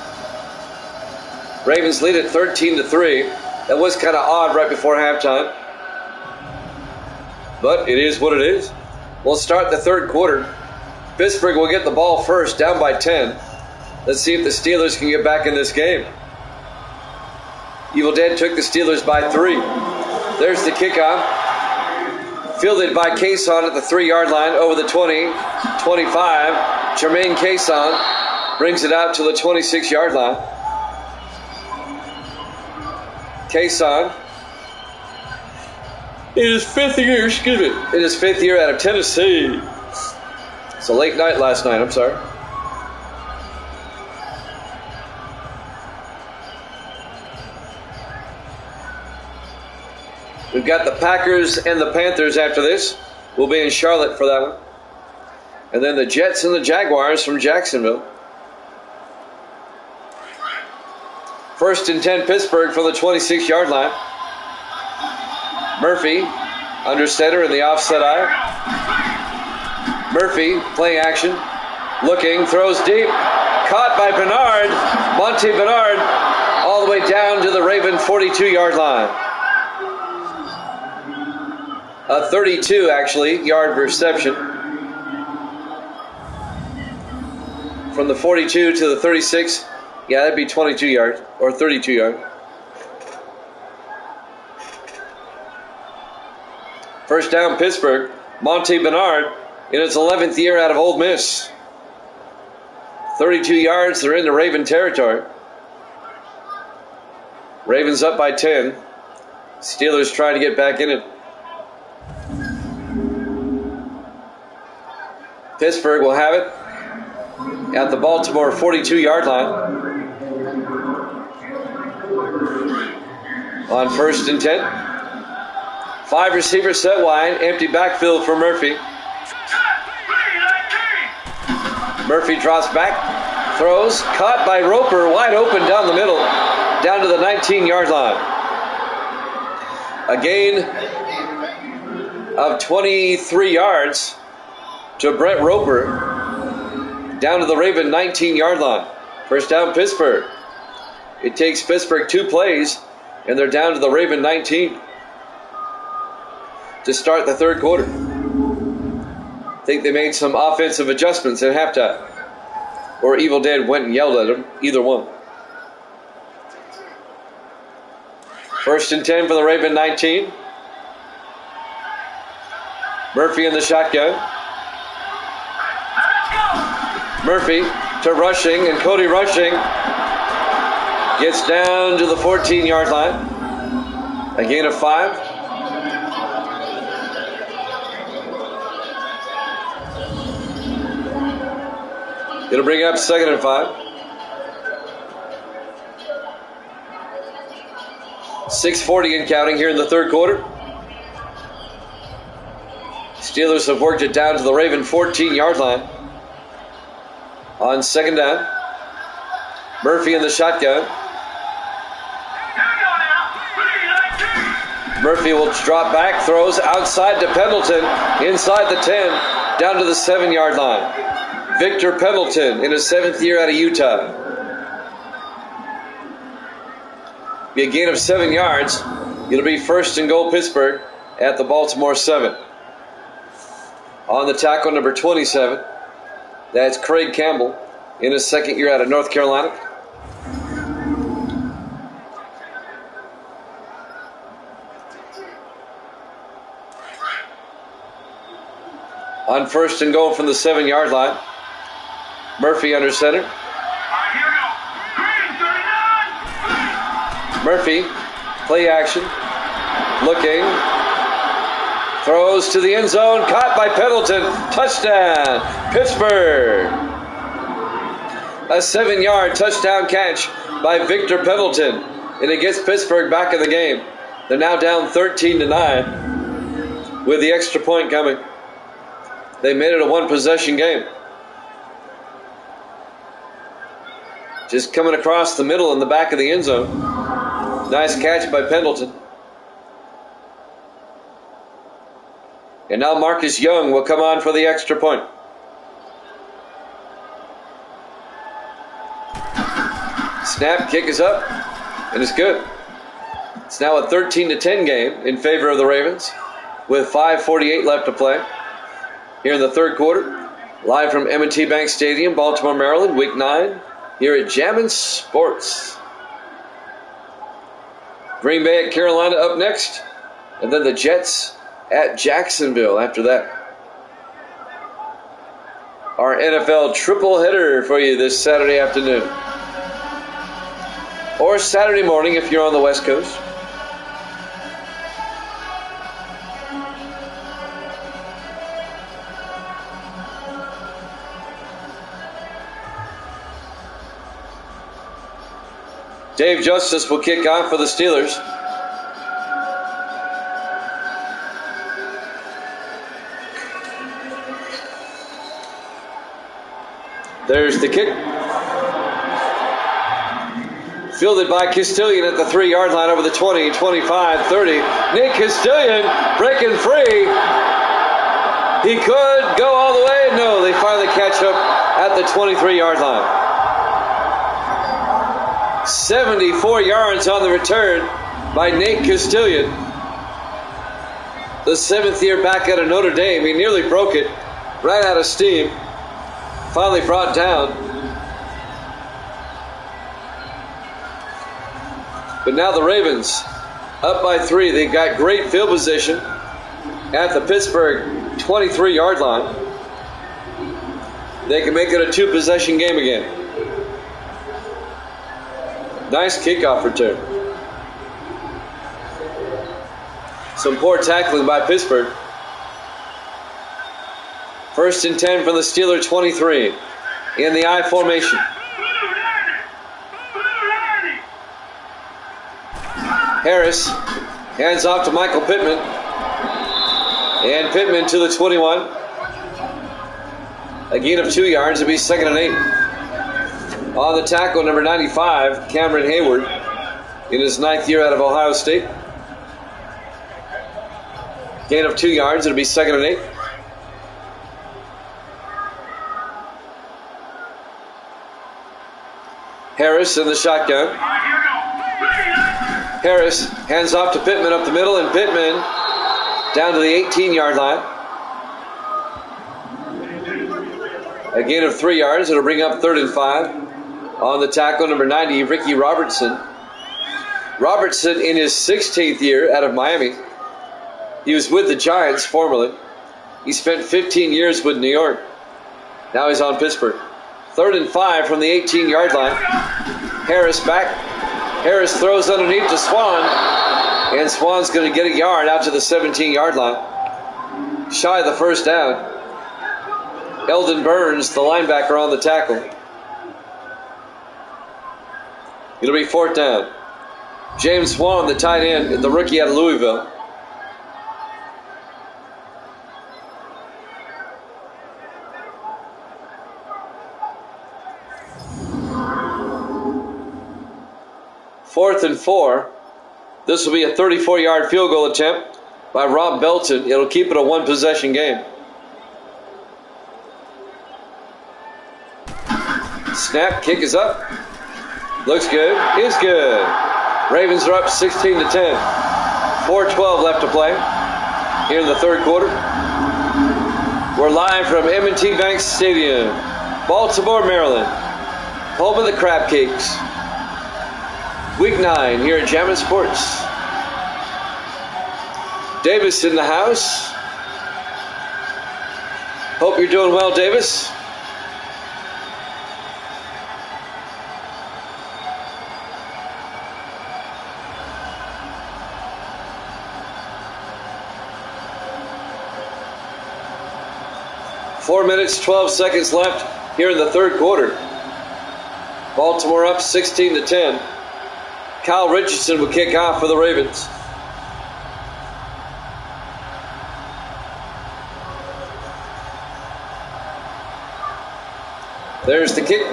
Ravens lead at 13-3. That was kind of odd right before halftime, but it is what it is. We'll start the third quarter. Pittsburgh will get the ball first, down by 10. Let's see if the Steelers can get back in this game. Evil Dead took the Steelers by 3. There's the kickoff. Fielded by Cason at the 3-yard line over the 20, 25. Jermaine Cason brings it out to the 26-yard line. Cason in his fifth year out of Tennessee. It's a late night last night, I'm sorry. We've got the Packers and the Panthers after this. We'll be in Charlotte for that one. And then the Jets and the Jaguars from Jacksonville. 1st and 10 Pittsburgh from the 26-yard line. Murphy under center in the offset eye. Murphy playing action. Looking, throws deep. Caught by Bernard. Monty Bernard all the way down to the Raven 42-yard line. A 32, actually, yard reception. From the 42 to the 36, yeah, that'd be 22 yards, or 32 yards. First down, Pittsburgh. Monty Bernard in his 11th year out of Ole Miss. 32 yards, they're in the Raven territory. Ravens up by 10. Steelers trying to get back in it. Pittsburgh will have it at the Baltimore 42-yard line. On 1st and 10. 5 receivers set wide. Empty backfield for Murphy. Murphy drops back. Throws. Caught by Roper. Wide open down the middle. Down to the 19-yard line. A gain of 23 yards. To Brett Roper, down to the Raven 19-yard line. First down, Pittsburgh. It takes Pittsburgh 2 plays, and they're down to the Raven 19 to start the third quarter. I think they made some offensive adjustments at halftime, or Evil Dead went and yelled at them, either one. 1st and 10 for the Raven 19. Murphy in the shotgun. Murphy to Rushing, and Cody Rushing gets down to the 14-yard line. A gain of 5. It'll bring up 2nd and 5. 6:40 and counting here in the third quarter. Steelers have worked it down to the Raven 14-yard line. On second down, Murphy in the shotgun. Murphy will drop back, throws outside to Pendleton, inside the 10, down to the 7-yard line. Victor Pendleton in his 7th year out of Utah. Be a gain of 7 yards. It'll be first and goal Pittsburgh at the Baltimore 7. On the tackle, number 27. That's Craig Campbell in his 2nd year out of North Carolina. On first and goal from the 7-yard line, Murphy under center. Murphy, play action, looking, throws to the end zone, caught by Pendleton, touchdown, Pittsburgh. A 7-yard touchdown catch by Victor Pendleton, and it gets Pittsburgh back in the game. They're now down 13-9 with the extra point coming. They made it a one-possession game. Just coming across the middle in the back of the end zone. Nice catch by Pendleton. And now Marcus Young will come on for the extra point. Snap, kick is up, and it's good. It's now a 13-10 game in favor of the Ravens with 5:48 left to play. Here in the third quarter, live from M&T Bank Stadium, Baltimore, Maryland, Week 9, here at Jammin' Sports. Green Bay at Carolina up next, and then the Jets at Jacksonville after that. Our NFL triple header for you this Saturday afternoon. Or Saturday morning if you're on the West Coast. Dave Justice will kick off for the Steelers. There's the kick. Fielded by Castilian at the 3-yard line over the 20, 25, 30. Nick Castilian breaking free. He could go all the way. No, they finally catch up at the 23-yard line. 74 yards on the return by Nate Castilian. The 7th year back out of Notre Dame. He nearly broke it. Ran out of steam. Finally brought down. But now the Ravens up by 3. They've got great field position at the Pittsburgh 23-yard line. They can make it a 2-possession game again. Nice kickoff return. Some poor tackling by Pittsburgh. First and 10 from the Steeler 23 in the I formation. Harris hands off to Michael Pittman. And Pittman to the 21. A gain of 2 yards. It'll be 2nd and 8. On the tackle, number 95, Cameron Hayward, in his 9th year out of Ohio State. Gain of 2 yards. It'll be 2nd and 8. Harris in the shotgun. Harris hands off to Pittman up the middle, and Pittman down to the 18-yard line. A gain of 3 yards. It'll bring up 3rd and 5. On the tackle, number 90, Ricky Robertson. Robertson in his 16th year out of Miami. He was with the Giants formerly. He spent 15 years with New York. Now he's on Pittsburgh. 3rd and 5 from the 18-yard line. Harris back. Harris throws underneath to Swan. And Swan's going to get a yard out to the 17-yard line. Shy of the first down. Eldon Burns, the linebacker, on the tackle. It'll be 4th down. James Swan, the tight end, the rookie out of Louisville. 4th and 4. This will be a 34-yard field goal attempt by Rob Belton. It'll keep it a one-possession game. Snap, kick is up. Looks good, is good. Ravens are up 16-10. 4:12 left to play here in the third quarter. We're live from M&T Bank Stadium, Baltimore, Maryland, home of the Crab Cakes. Week 9 here at Jammin' Sports. Davis in the house. Hope you're doing well, Davis. Four minutes, 12 seconds left here in the third quarter. Baltimore up 16-10. Kyle Richardson will kick off for the Ravens. There's the kick.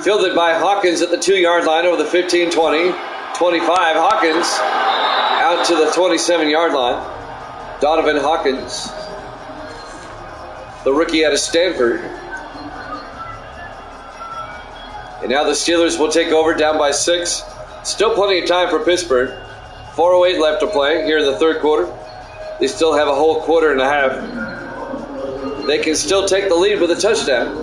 Fielded by Hawkins at the 2-yard line over the 15-20. 25. Hawkins out to the 27-yard line. Donovan Hawkins, the rookie out of Stanford. And now the Steelers will take over down by 6. Still plenty of time for Pittsburgh. 4:08 left to play here in the third quarter. They still have a whole quarter and a half. They can still take the lead with a touchdown.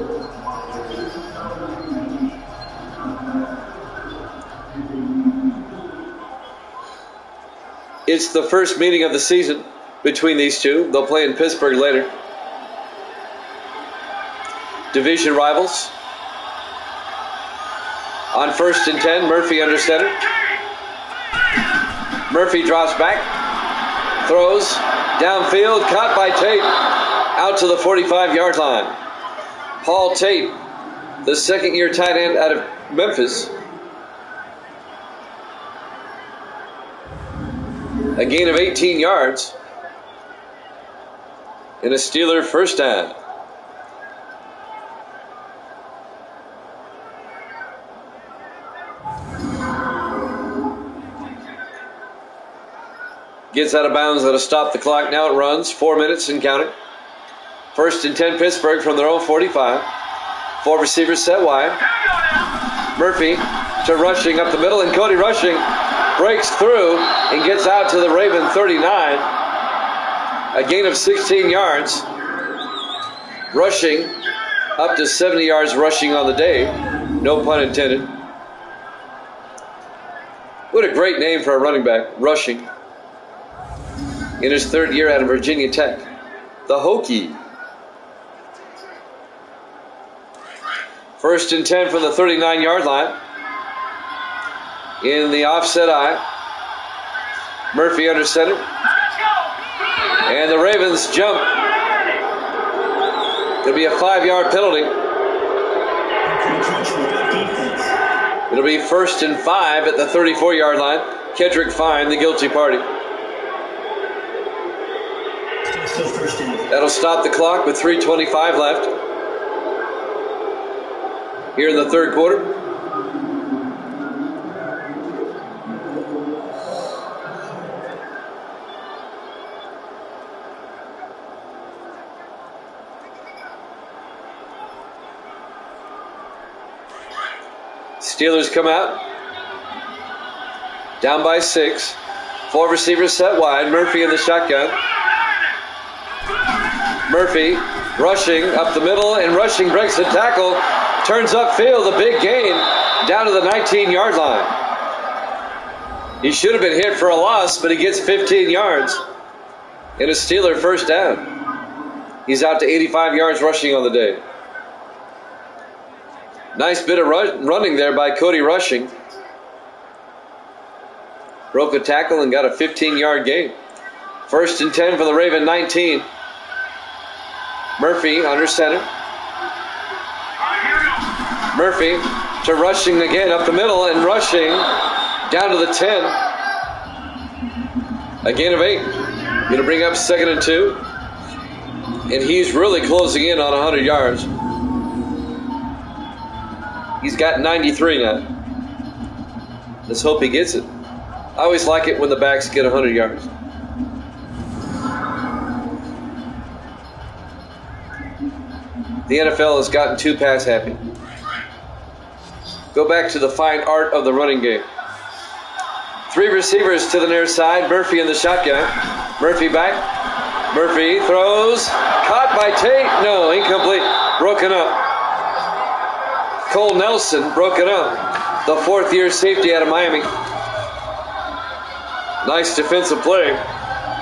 It's the first meeting of the season between these two. They'll play in Pittsburgh later. Division rivals. On 1st and 10, Murphy under center. Murphy drops back. Throws. Downfield. Caught by Tate. Out to the 45-yard line. Paul Tate, the second-year tight end out of Memphis. A gain of 18 yards. And a Steeler first down. Gets out of bounds. That'll stop the clock. Now it runs. 4 minutes and counting. 1st and 10 Pittsburgh from their own 45. 4 receivers set wide. Murphy to Rushing up the middle, and Cody Rushing breaks through and gets out to the Raven 39. A gain of 16 yards. Rushing up to 70 yards rushing on the day. No pun intended. What a great name for a running back, Rushing. In his third year out of Virginia Tech. The Hokie. 1st and 10 from the 39-yard line. In the offset eye. Murphy under center. And the Ravens jump. It'll be a 5-yard penalty. It'll be 1st and 5 at the 34-yard line. Kedrick Fine, the guilty party. That'll stop the clock with 3:25 left. Here in the third quarter. Steelers come out. Down by 6. 4 receivers set wide. Murphy in the shotgun. Murphy rushing up the middle, and Rushing breaks the tackle. Turns upfield, a big gain down to the 19-yard line. He should have been hit for a loss, but he gets 15 yards. And a Steeler first down. He's out to 85 yards rushing on the day. Nice bit of running there by Cody Rushing. Broke a tackle and got a 15-yard gain. 1st and 10 for the Raven 19. Murphy under center. Murphy to Rushing again up the middle, and Rushing down to the 10. A gain of 8. Going to bring up 2nd and 2. And he's really closing in on 100 yards. He's got 93 now. Let's hope he gets it. I always like it when the backs get 100 yards. The NFL has gotten too pass happy. Go back to the fine art of the running game. 3 receivers to the near side. Murphy in the shotgun. Murphy back. Murphy throws. Caught by Tate. No, incomplete. Broken up. Cole Nelson broken up. The 4th-year safety out of Miami. Nice defensive play.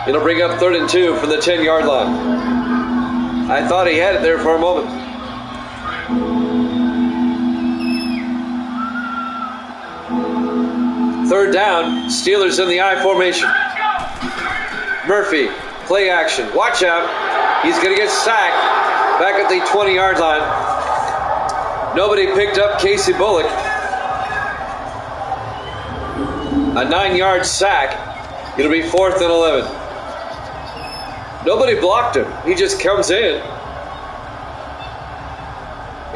It'll bring up 3rd and 2 from the 10-yard line. I thought he had it there for a moment. Third down, Steelers in the I formation. Murphy, play action. Watch out. He's going to get sacked back at the 20-yard line. Nobody picked up Casey Bullock. A 9-yard sack. It'll be 4th and 11. Nobody blocked him. He just comes in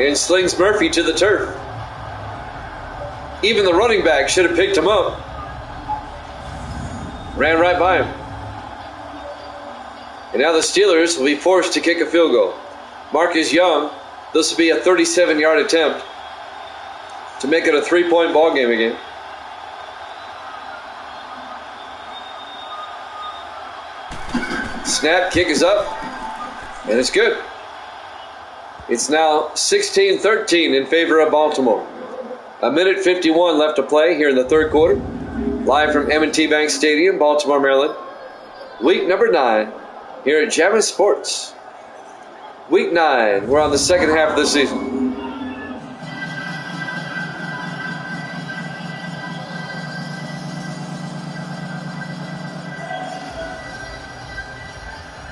and slings Murphy to the turf. Even the running back should have picked him up. Ran right by him. And now the Steelers will be forced to kick a field goal. Marcus Young, this will be a 37-yard attempt to make it a 3-point ball game again. Snap, kick is up, and it's good. It's now 16-13 in favor of Baltimore. 1:51 left to play here in the 3rd quarter. Live from M&T Bank Stadium, Baltimore, Maryland. Week number 9 here at Jammis Sports. Week 9, we're on the 2nd half of the season.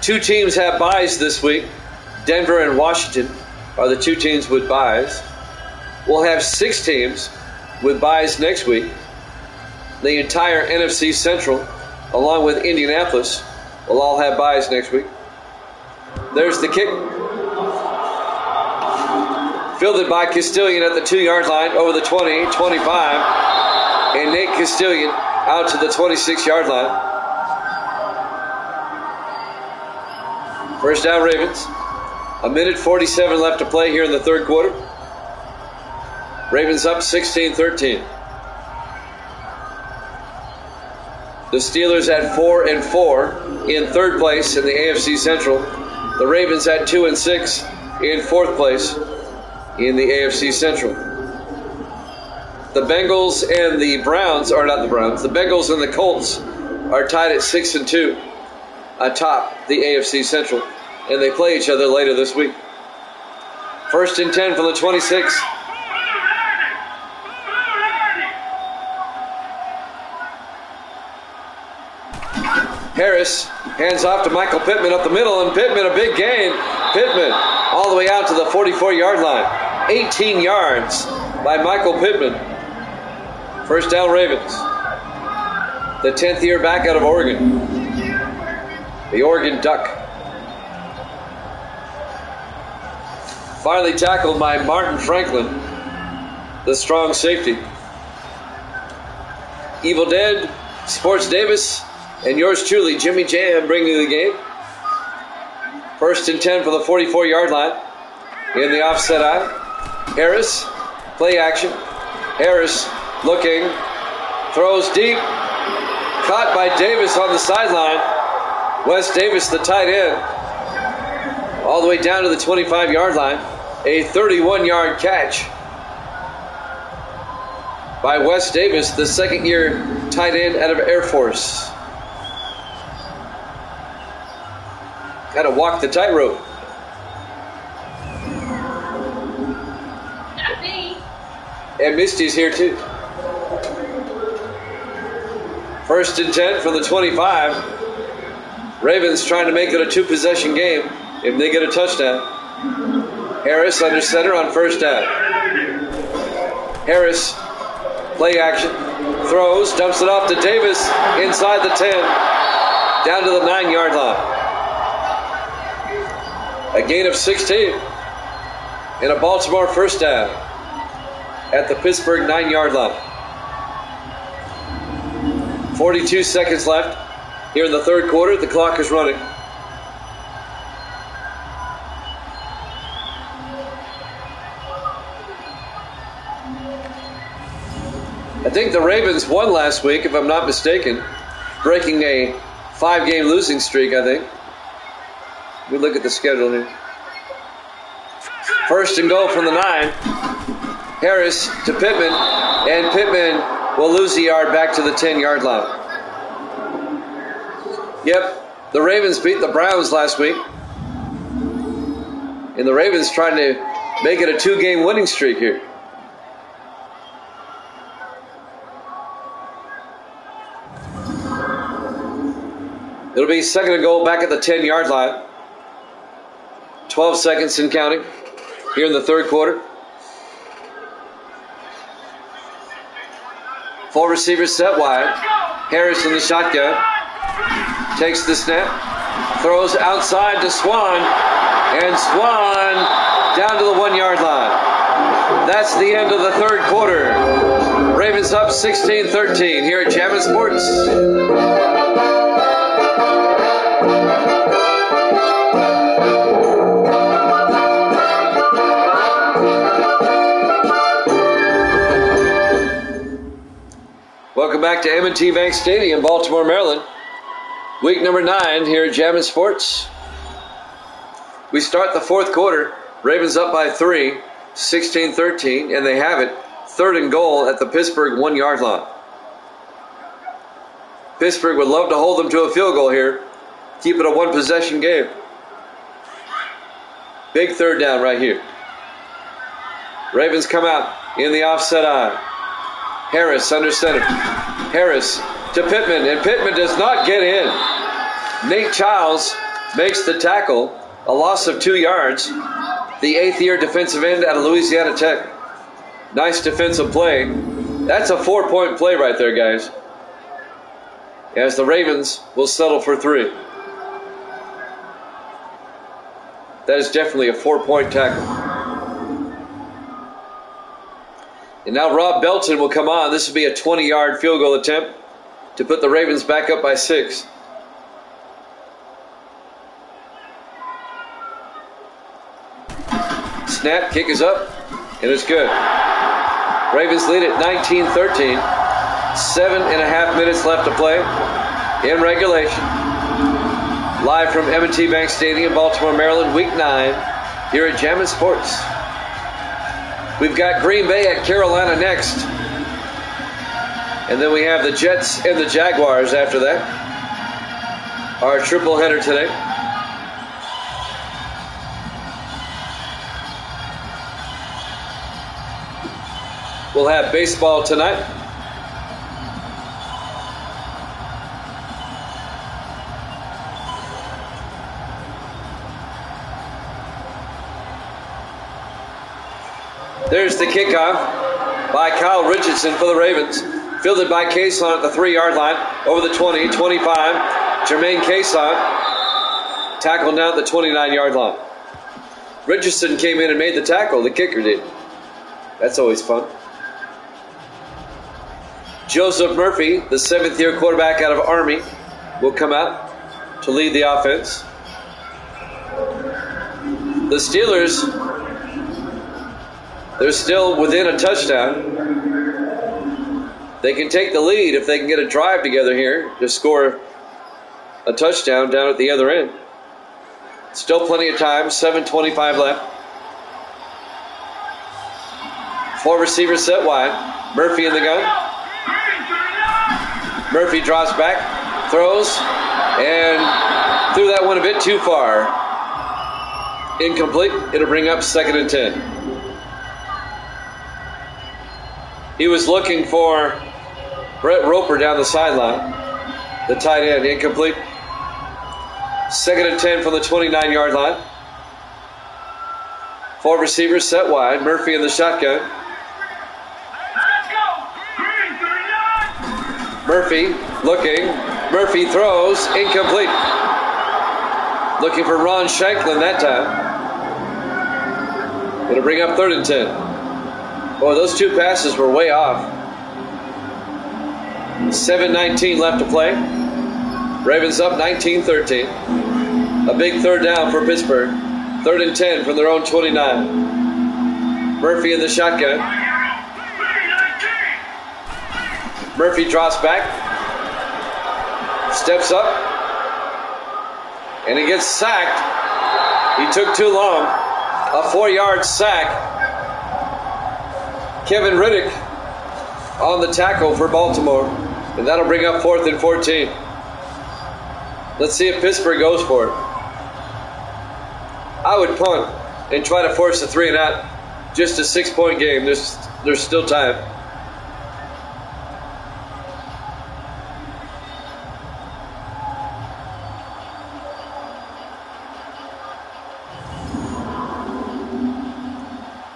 Two teams have byes this week. Denver and Washington are the 2 teams with byes. We'll have 6 teams with byes next week. The entire NFC Central, along with Indianapolis, will all have byes next week. There's the kick. Fielded by Castilian at the 2-yard line, over the 20, 25. And Nate Castilian out to the 26-yard line. First down, Ravens. 1:47 left to play here in the 3rd quarter. Ravens up 16-13. The Steelers at 4-4 in 3rd place in the AFC Central. The Ravens at 2-6 in 4th place in the AFC Central. The Bengals and the Browns, or not the Browns, the Bengals and the Colts are tied at 6-2 atop the AFC Central, and they play each other later this week. 1st and 10 from the 26. Harris hands off to Michael Pittman up the middle, and Pittman a big gain. Pittman all the way out to the 44-yard line. 18 yards by Michael Pittman. First down, Ravens. The 10th year back out of Oregon. The Oregon Duck. Finally tackled by Martin Franklin, the strong safety. Evil Dead, Sports Davis, and yours truly, Jimmy Jam, bring you the game. 1st and 10 from the 44-yard line. In the offset eye. Harris, play action. Harris looking, throws deep. Caught by Davis on the sideline. Wes Davis, the tight end, all the way down to the 25-yard line. A 31-yard catch by Wes Davis, the 2nd-year tight end out of Air Force. Got to walk the tightrope. And Misty's here too. 1st and 10 from the 25. Ravens trying to make it a 2-possession game if they get a touchdown. Harris under center on 1st down. Harris, play action, throws, dumps it off to Davis inside the 10, down to the 9-yard line. A gain of 16 and a Baltimore first down. at the Pittsburgh 9-yard line. 42 seconds left here in the third quarter. The clock is running. I think the Ravens won last week, if I'm not mistaken, breaking a 5-game losing streak, I think. We look at the schedule here. First and goal from the 9. Harris to Pittman, and Pittman will lose a yard back to the 10-yard line. Yep, the Ravens beat the Browns last week. And the Ravens trying to make it a 2-game winning streak here. It'll be second and goal back at the 10-yard line. 12 seconds and counting here in the third quarter. 4 receivers set wide. Harris in the shotgun. Takes the snap. Throws outside to Swan. And Swan down to the 1-yard line. That's the end of the third quarter. Ravens up 16-13 here at Jammin' Sports. Welcome back to M&T Bank Stadium, Baltimore, Maryland. Week number 9 here at Jammin' Sports. We start the fourth quarter. Ravens up by 3, 16-13, and they have it. Third and goal at the Pittsburgh 1-yard line. Pittsburgh would love to hold them to a field goal here. Keep it a one-possession game. Big third down right here. Ravens come out in the offset eye. Harris under center. Harris to Pittman, and Pittman does not get in. Nate Childs makes the tackle, a loss of 2 yards. The 8th-year defensive end out of Louisiana Tech. Nice defensive play. That's a 4-point play right there, guys. As the Ravens will settle for 3. That is definitely a 4-point tackle. And now Rob Belton will come on. This will be a 20-yard field goal attempt to put the Ravens back up by 6. Snap, kick is up, and it's good. Ravens lead at 19-13. 7.5 minutes left to play in regulation. Live from M&T Bank Stadium, Baltimore, Maryland, Week 9 here at Jammin' Sports. We've got Green Bay at Carolina next. And then we have the Jets and the Jaguars after that. Our triple header today. We'll have baseball tonight. There's the kickoff by Kyle Richardson for the Ravens. Fielded by Cason at the 3-yard line. Over the 20, 25. Jermaine Cason tackled down at the 29-yard line. Richardson came in and made the tackle. The kicker did. That's always fun. Joseph Murphy, the 7th-year quarterback out of Army, will come out to lead the offense. The Steelers, they're still within a touchdown. They can take the lead if they can get a drive together here to score a touchdown down at the other end. Still plenty of time, 7:25 left. 4 receivers set wide. Murphy in the gun. Murphy drops back, throws, and threw that one a bit too far. Incomplete. It'll bring up 2nd and 10. He was looking for Brett Roper down the sideline. The tight end, incomplete. 2nd and 10 from the 29-yard line. 4 receivers set wide. Murphy in the shotgun. Murphy looking. Murphy throws. Incomplete. Looking for Ron Shanklin that time. It'll bring up 3rd and 10. Boy, those two passes were way off. 7:19 left to play. Ravens up 19-13. A big third down for Pittsburgh. 3rd and 10 from their own 29. Murphy in the shotgun. Murphy drops back. Steps up. And he gets sacked. He took too long. A 4-yard sack. Kevin Riddick on the tackle for Baltimore. And that'll bring up 4th and 14. Let's see if Pittsburgh goes for it. I would punt and try to force a 3-and-out. Just a 6-point game. There's still time.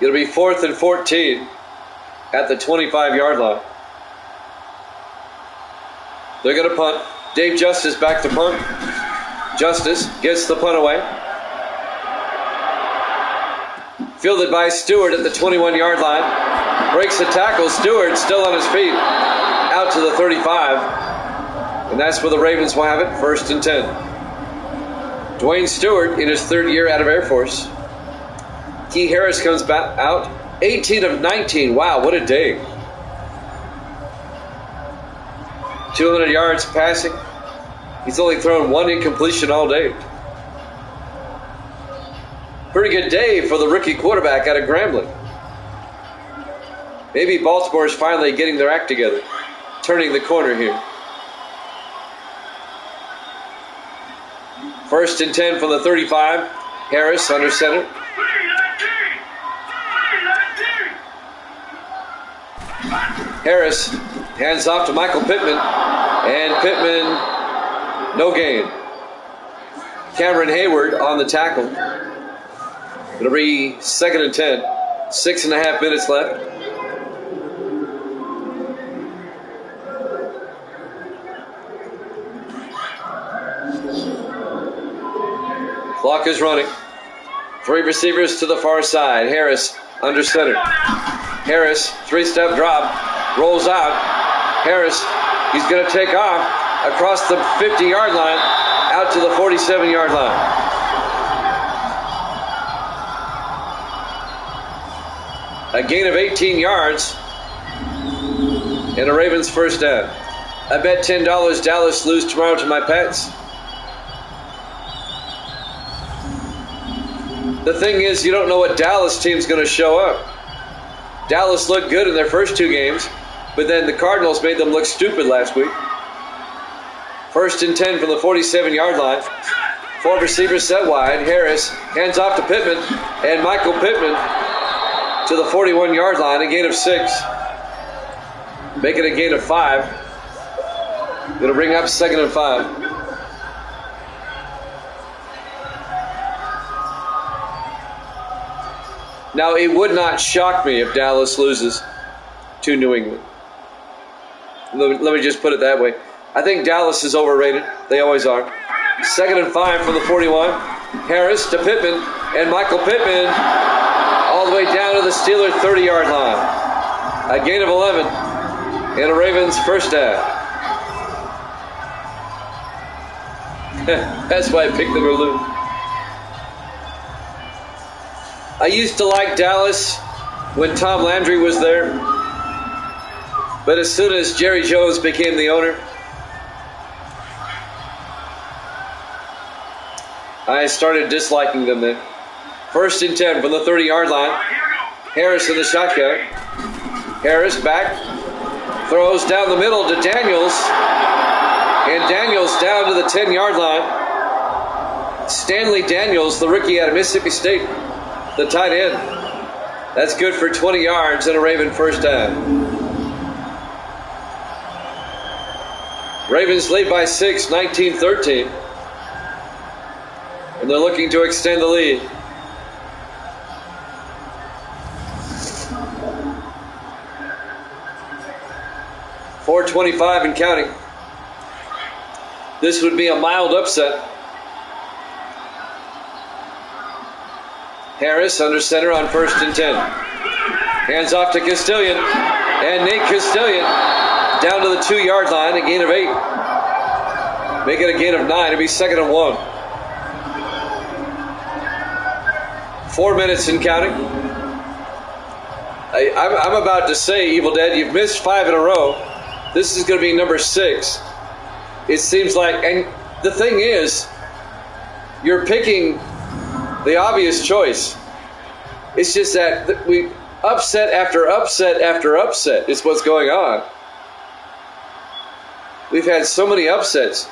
It'll be 4th and 14 at the 25-yard line. They're going to punt. Dave Justice back to punt. Justice gets the punt away. Fielded by Stewart at the 21-yard line. Breaks the tackle. Stewart still on his feet. Out to the 35. And that's where the Ravens will have it. 1st and 10. Dwayne Stewart in his 3rd year out of Air Force. Key Harris comes back out. 18 of 19. Wow, what a day. 200 yards passing. He's only thrown 1 incompletion all day. Pretty good day for the rookie quarterback out of Grambling. Maybe Baltimore is finally getting their act together. Turning the corner here. 1st and 10 from the 35. Harris under center. Harris hands off to Michael Pittman. And Pittman, no gain. Cameron Hayward on the tackle. It'll be 2nd and 10. 6.5 minutes left. Clock is running. 3 receivers to the far side. Harris under center. Harris, 3-step drop. Rolls out. Harris, he's going to take off across the 50-yard line out to the 47-yard line. A gain of 18 yards and a Ravens first down. I bet $10 Dallas lose tomorrow to my pets. The thing is, you don't know what Dallas team's going to show up. Dallas looked good in their first 2 games, but then the Cardinals made them look stupid last week. 1st and 10 from the 47-yard line. 4 receivers set wide. Harris hands off to Pittman, and Michael Pittman to the 41-yard line, a gain of 6. Make it a gain of 5. It'll bring up 2nd and 5. Now, it would not shock me if Dallas loses to New England. Let me just put it that way. I think Dallas is overrated. They always are. 2nd and 5 from the 41. Harris to Pittman, and Michael Pittman all the way down to the Steelers' 30-yard line. A gain of 11 and a Ravens first down. That's why I picked them to lose. I used to like Dallas when Tom Landry was there. But as soon as Jerry Jones became the owner, I started disliking them then. 1st and 10 from the 30-yard line. Harris in the shotgun. Harris back. Throws down the middle to Daniels. And Daniels down to the 10-yard line. Stanley Daniels, the rookie out of Mississippi State, the tight end. That's good for 20 yards and a Raven first down. Ravens lead by 6, 19-13. And they're looking to extend the lead. .425 and counting. This would be a mild upset. Harris under center on 1st and 10. Hands off to Castilian. And Nate Castilian down to the 2-yard line, a gain of 8. Make it a gain of 9. It'll be 2nd and 1. 4 minutes and counting. I'm about to say, Evil Dead, you've missed 5 in a row. This is going to be number 6. It seems like, and the thing is, you're picking the obvious choice. It's just that we upset after upset after upset is what's going on. We've had so many upsets,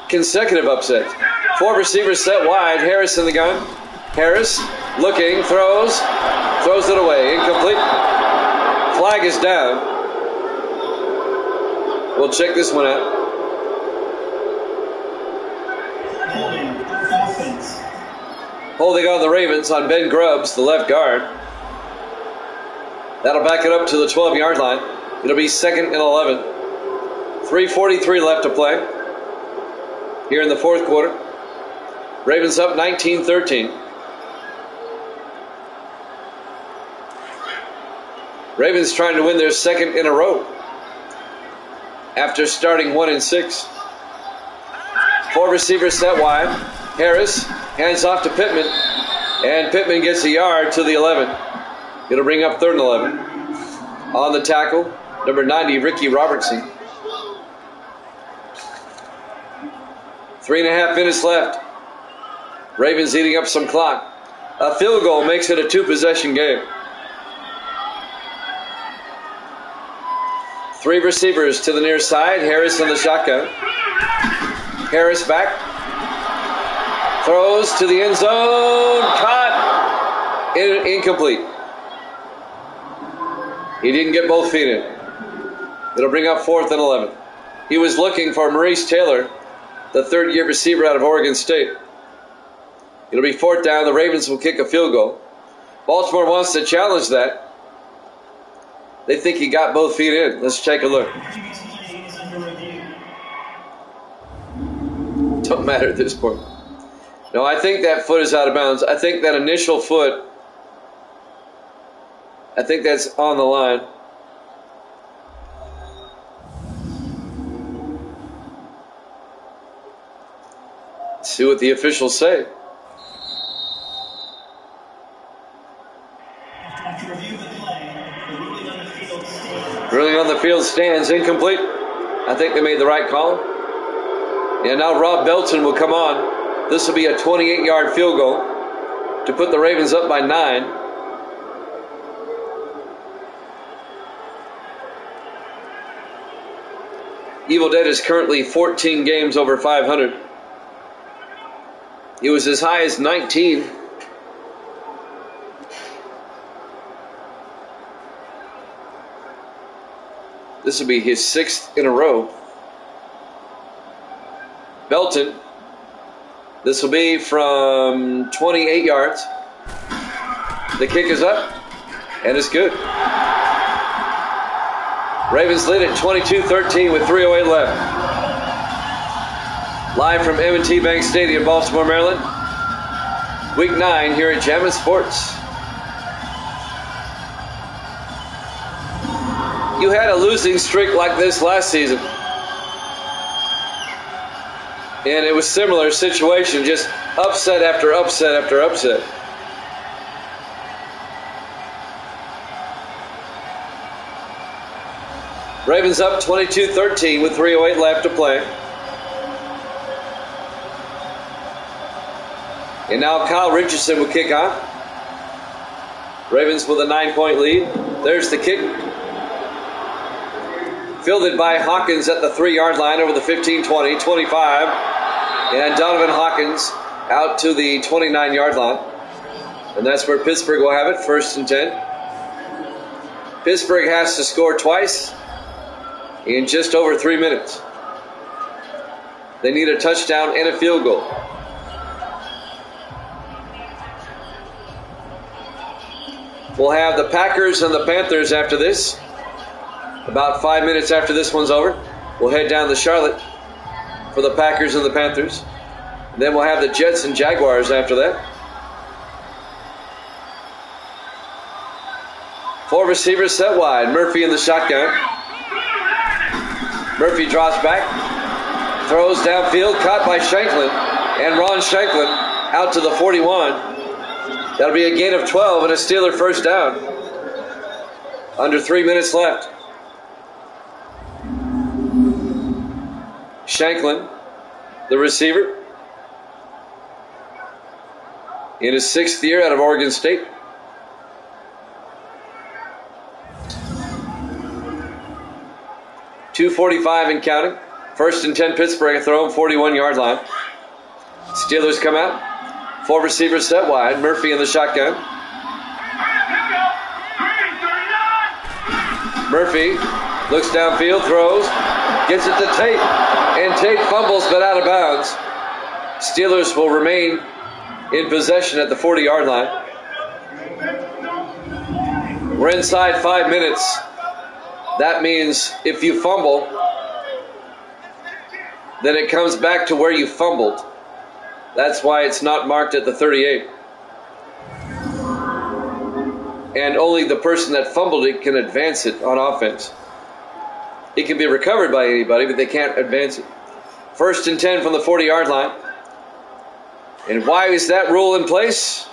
consecutive upsets. 4 receivers set wide. Harris in the gun. Harris looking, throws it away, incomplete. Flag is down. We'll check this one out. Holding on the Ravens on Ben Grubbs, the left guard. That'll back it up to the 12-yard line. It'll be 2nd and 11. 3:43 left to play here in the 4th quarter. Ravens up 19-13. Ravens trying to win their 2nd in a row after starting 1-6. 4 receivers set wide. Harris hands off to Pittman, and Pittman gets a yard to the 11. It'll bring up 3rd and 11. On the tackle, number 90, Ricky Robertson. 3.5 minutes left. Ravens eating up some clock. A field goal makes it a 2-possession game. 3 receivers to the near side. Harris in the shotgun. Harris back. Throws to the end zone. Caught. Incomplete. He didn't get both feet in. It'll bring up 4th and 11. He was looking for Maurice Taylor, the 3rd-year receiver out of Oregon State. It'll be 4th down. The Ravens will kick a field goal. Baltimore wants to challenge that. They think he got both feet in. Let's take a look. Don't matter at this point. No, I think that foot is out of bounds. I think that initial foot, I think that's on the line. Let's see what the officials say. Ruling on the field stands incomplete. I think they made the right call. And now Rob Belton will come on. This will be a 28-yard field goal to put the Ravens up by 9. Evil Dead is currently 14 games over 500. It was as high as 19. This will be his 6th in a row. Belton. This will be from 28 yards. The kick is up, and it's good. Ravens lead at 22-13 with 3:08 left. Live from M&T Bank Stadium, Baltimore, Maryland. Week 9 here at Jammin' Sports. You had a losing streak like this last season. And it was similar situation, just upset after upset after upset. Ravens up 22-13 with 3:08 left to play. And now Kyle Richardson will kick off. Ravens with a 9-point lead. There's the kick. Fielded by Hawkins at the 3-yard line over the 15, 20, 25. And Donovan Hawkins out to the 29-yard line. And that's where Pittsburgh will have it, 1st and 10. Pittsburgh has to score twice in just over 3 minutes. They need a touchdown and a field goal. We'll have the Packers and the Panthers after this. About 5 minutes after this one's over, we'll head down to Charlotte for the Packers and the Panthers. And then we'll have the Jets and Jaguars after that. Four receivers set wide. Murphy in the shotgun. Murphy drops back. Throws downfield. Caught by Shanklin. And Ron Shanklin out to the 41. That'll be a gain of 12 and a Steeler first down. Under 3 minutes left. Shanklin, the receiver, in his 6th year out of Oregon State. .245 and counting. 1st and 10 Pittsburgh, a throw, 41-yard line. Steelers come out. 4 receivers set wide. Murphy in the shotgun. Murphy looks downfield, throws, gets it to Tate, and Tate fumbles but out of bounds. Steelers will remain in possession at the 40-yard line. We're inside 5 minutes. That means if you fumble, then it comes back to where you fumbled. That's why it's not marked at the 38. And only the person that fumbled it can advance it on offense. It can be recovered by anybody, but they can't advance it. 1st and 10 from the 40-yard line. And why is that rule in place?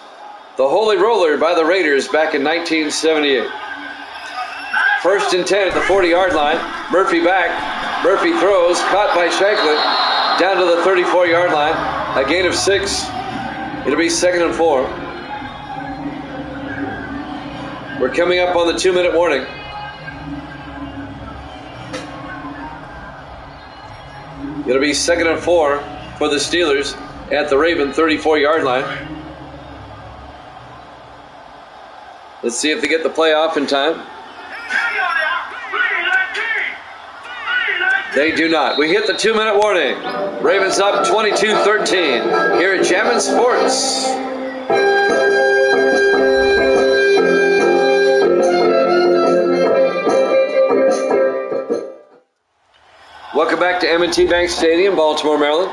The Holy Roller by the Raiders back in 1978. 1st and 10 at the 40-yard line. Murphy back. Murphy throws. Caught by Shanklin. Down to the 34-yard line. A gain of 6. It'll be 2nd and 4. We're coming up on the 2-minute warning. It'll be 2nd and 4 for the Steelers at the Raven 34-yard line. Let's see if they get the play off in time. They do not. We hit the 2-minute warning. Ravens up 22-13 here at Jammin' Sports. Welcome back to M&T Bank Stadium, Baltimore, Maryland.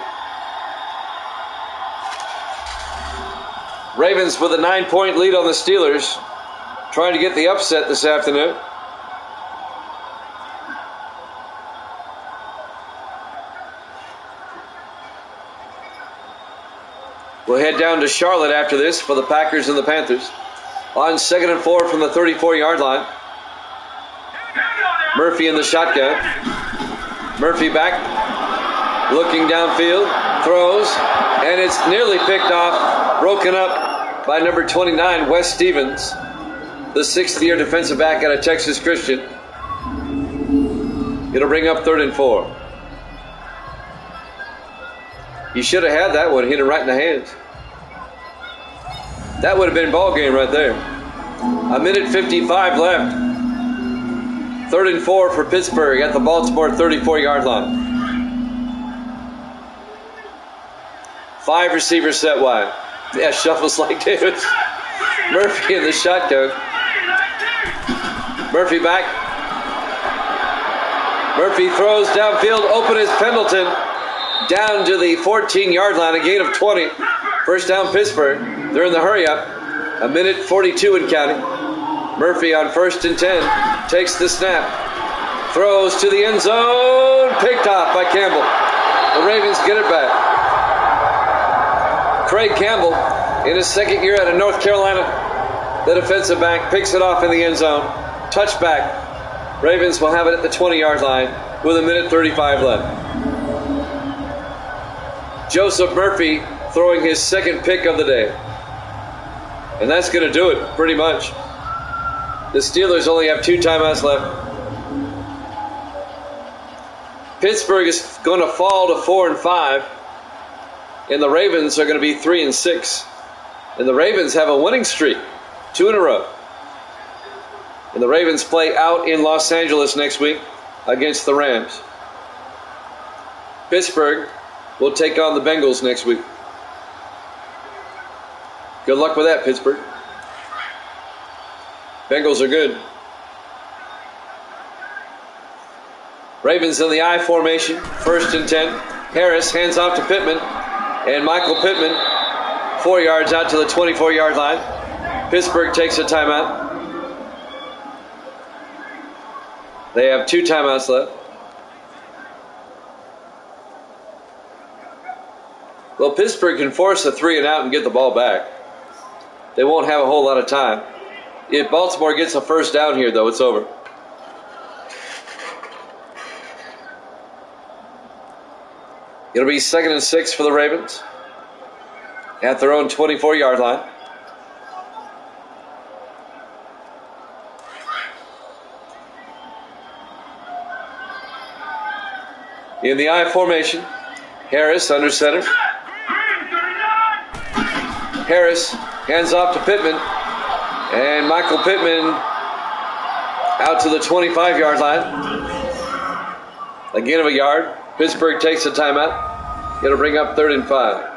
Ravens with a 9-point lead on the Steelers, trying to get the upset this afternoon. We'll head down to Charlotte after this for the Packers and the Panthers. On 2nd and 4 from the 34-yard line. Murphy in the shotgun. Murphy back, looking downfield, throws, and it's nearly picked off, broken up by number 29, Wes Stevens, the 6th-year defensive back out of Texas Christian. It'll bring up 3rd and 4. You should have had that one, hit it right in the hands. That would have been ball game right there. 1:55 left. 3rd and 4 for Pittsburgh at the Baltimore 34-yard line. 5 receivers set wide. Yeah, shuffles like Davis. Murphy in the shotgun. Murphy back. Murphy throws downfield. Open is Pendleton. Down to the 14-yard line, a gain of 20. First down Pittsburgh. They're in the hurry up. 1:42 and counting. Murphy on 1st and 10. Takes the snap. Throws to the end zone. Picked off by Campbell. The Ravens get it back. Craig Campbell, in his 2nd year out of North Carolina, the defensive back, picks it off in the end zone. Touchback. Ravens will have it at the 20-yard line with 1:35 left. Joseph Murphy throwing his 2nd pick of the day. And that's going to do it, pretty much. The Steelers only have 2 timeouts left. Pittsburgh is going to fall to 4 and 5. And the Ravens are going to be 3 and 6. And the Ravens have a winning streak, 2 in a row. And the Ravens play out in Los Angeles next week against the Rams. Pittsburgh will take on the Bengals next week. Good luck with that, Pittsburgh. Bengals are good. Ravens in the I formation, 1st and 10. Harris hands off to Pittman. And Michael Pittman, 4 yards out to the 24-yard line. Pittsburgh takes a timeout. They have 2 timeouts left. Well, Pittsburgh can force a 3 and out and get the ball back. They won't have a whole lot of time. If Baltimore gets a first down here, though, it's over. It'll be 2nd and 6 for the Ravens at their own 24-yard line. In the I formation, Harris under center. Harris hands off to Pittman, and Michael Pittman out to the 25-yard line. A gain of a yard. Pittsburgh takes a timeout. It'll bring up 3rd and 5.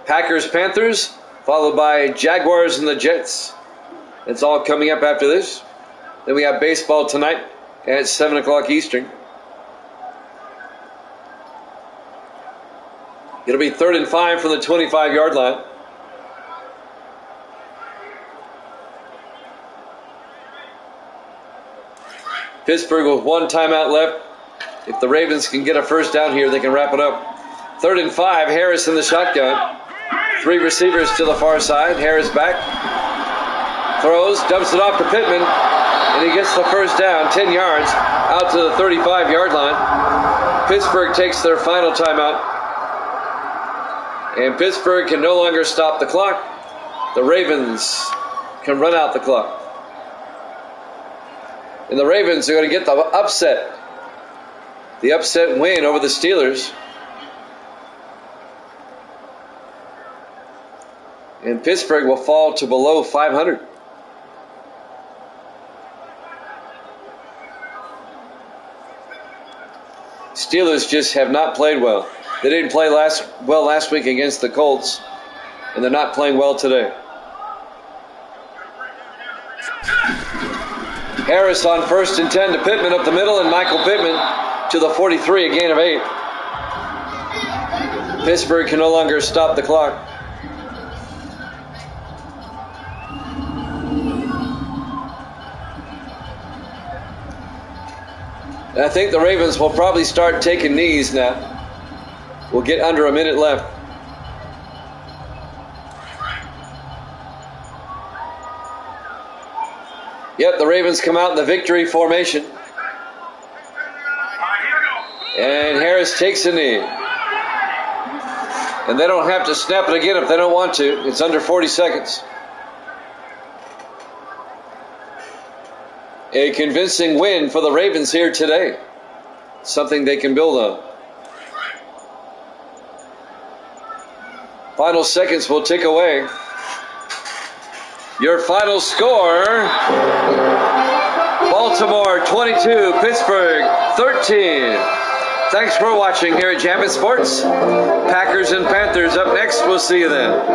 Packers, Panthers, followed by Jaguars and the Jets. It's all coming up after this. Then we have baseball tonight at 7 o'clock Eastern. It'll be 3rd and 5 from the 25-yard line. Pittsburgh with 1 timeout left. If the Ravens can get a first down here, they can wrap it up. 3rd and 5, Harris in the shotgun. 3 receivers to the far side. Harris back. Throws, dumps it off to Pittman, and he gets the first down, 10 yards, out to the 35-yard line. Pittsburgh takes their final timeout. And Pittsburgh can no longer stop the clock. The Ravens can run out the clock. And the Ravens are going to get the upset. The upset win over the Steelers. And Pittsburgh will fall to below 500. Steelers just have not played well. They didn't play last week against the Colts, and they're not playing well today. Harris on 1st and 10 to Pittman up the middle, and Michael Pittman to the 43, a gain of 8. Pittsburgh can no longer stop the clock. And I think the Ravens will probably start taking knees now. We'll get under a minute left. Yep, the Ravens come out in the victory formation. And Harris takes a knee. And they don't have to snap it again if they don't want to. It's under 40 seconds. A convincing win for the Ravens here today. Something they can build on. Final seconds will tick away. Your final score: Baltimore 22, Pittsburgh 13. Thanks for watching here at Jam It Sports. Packers and Panthers up next. We'll see you then.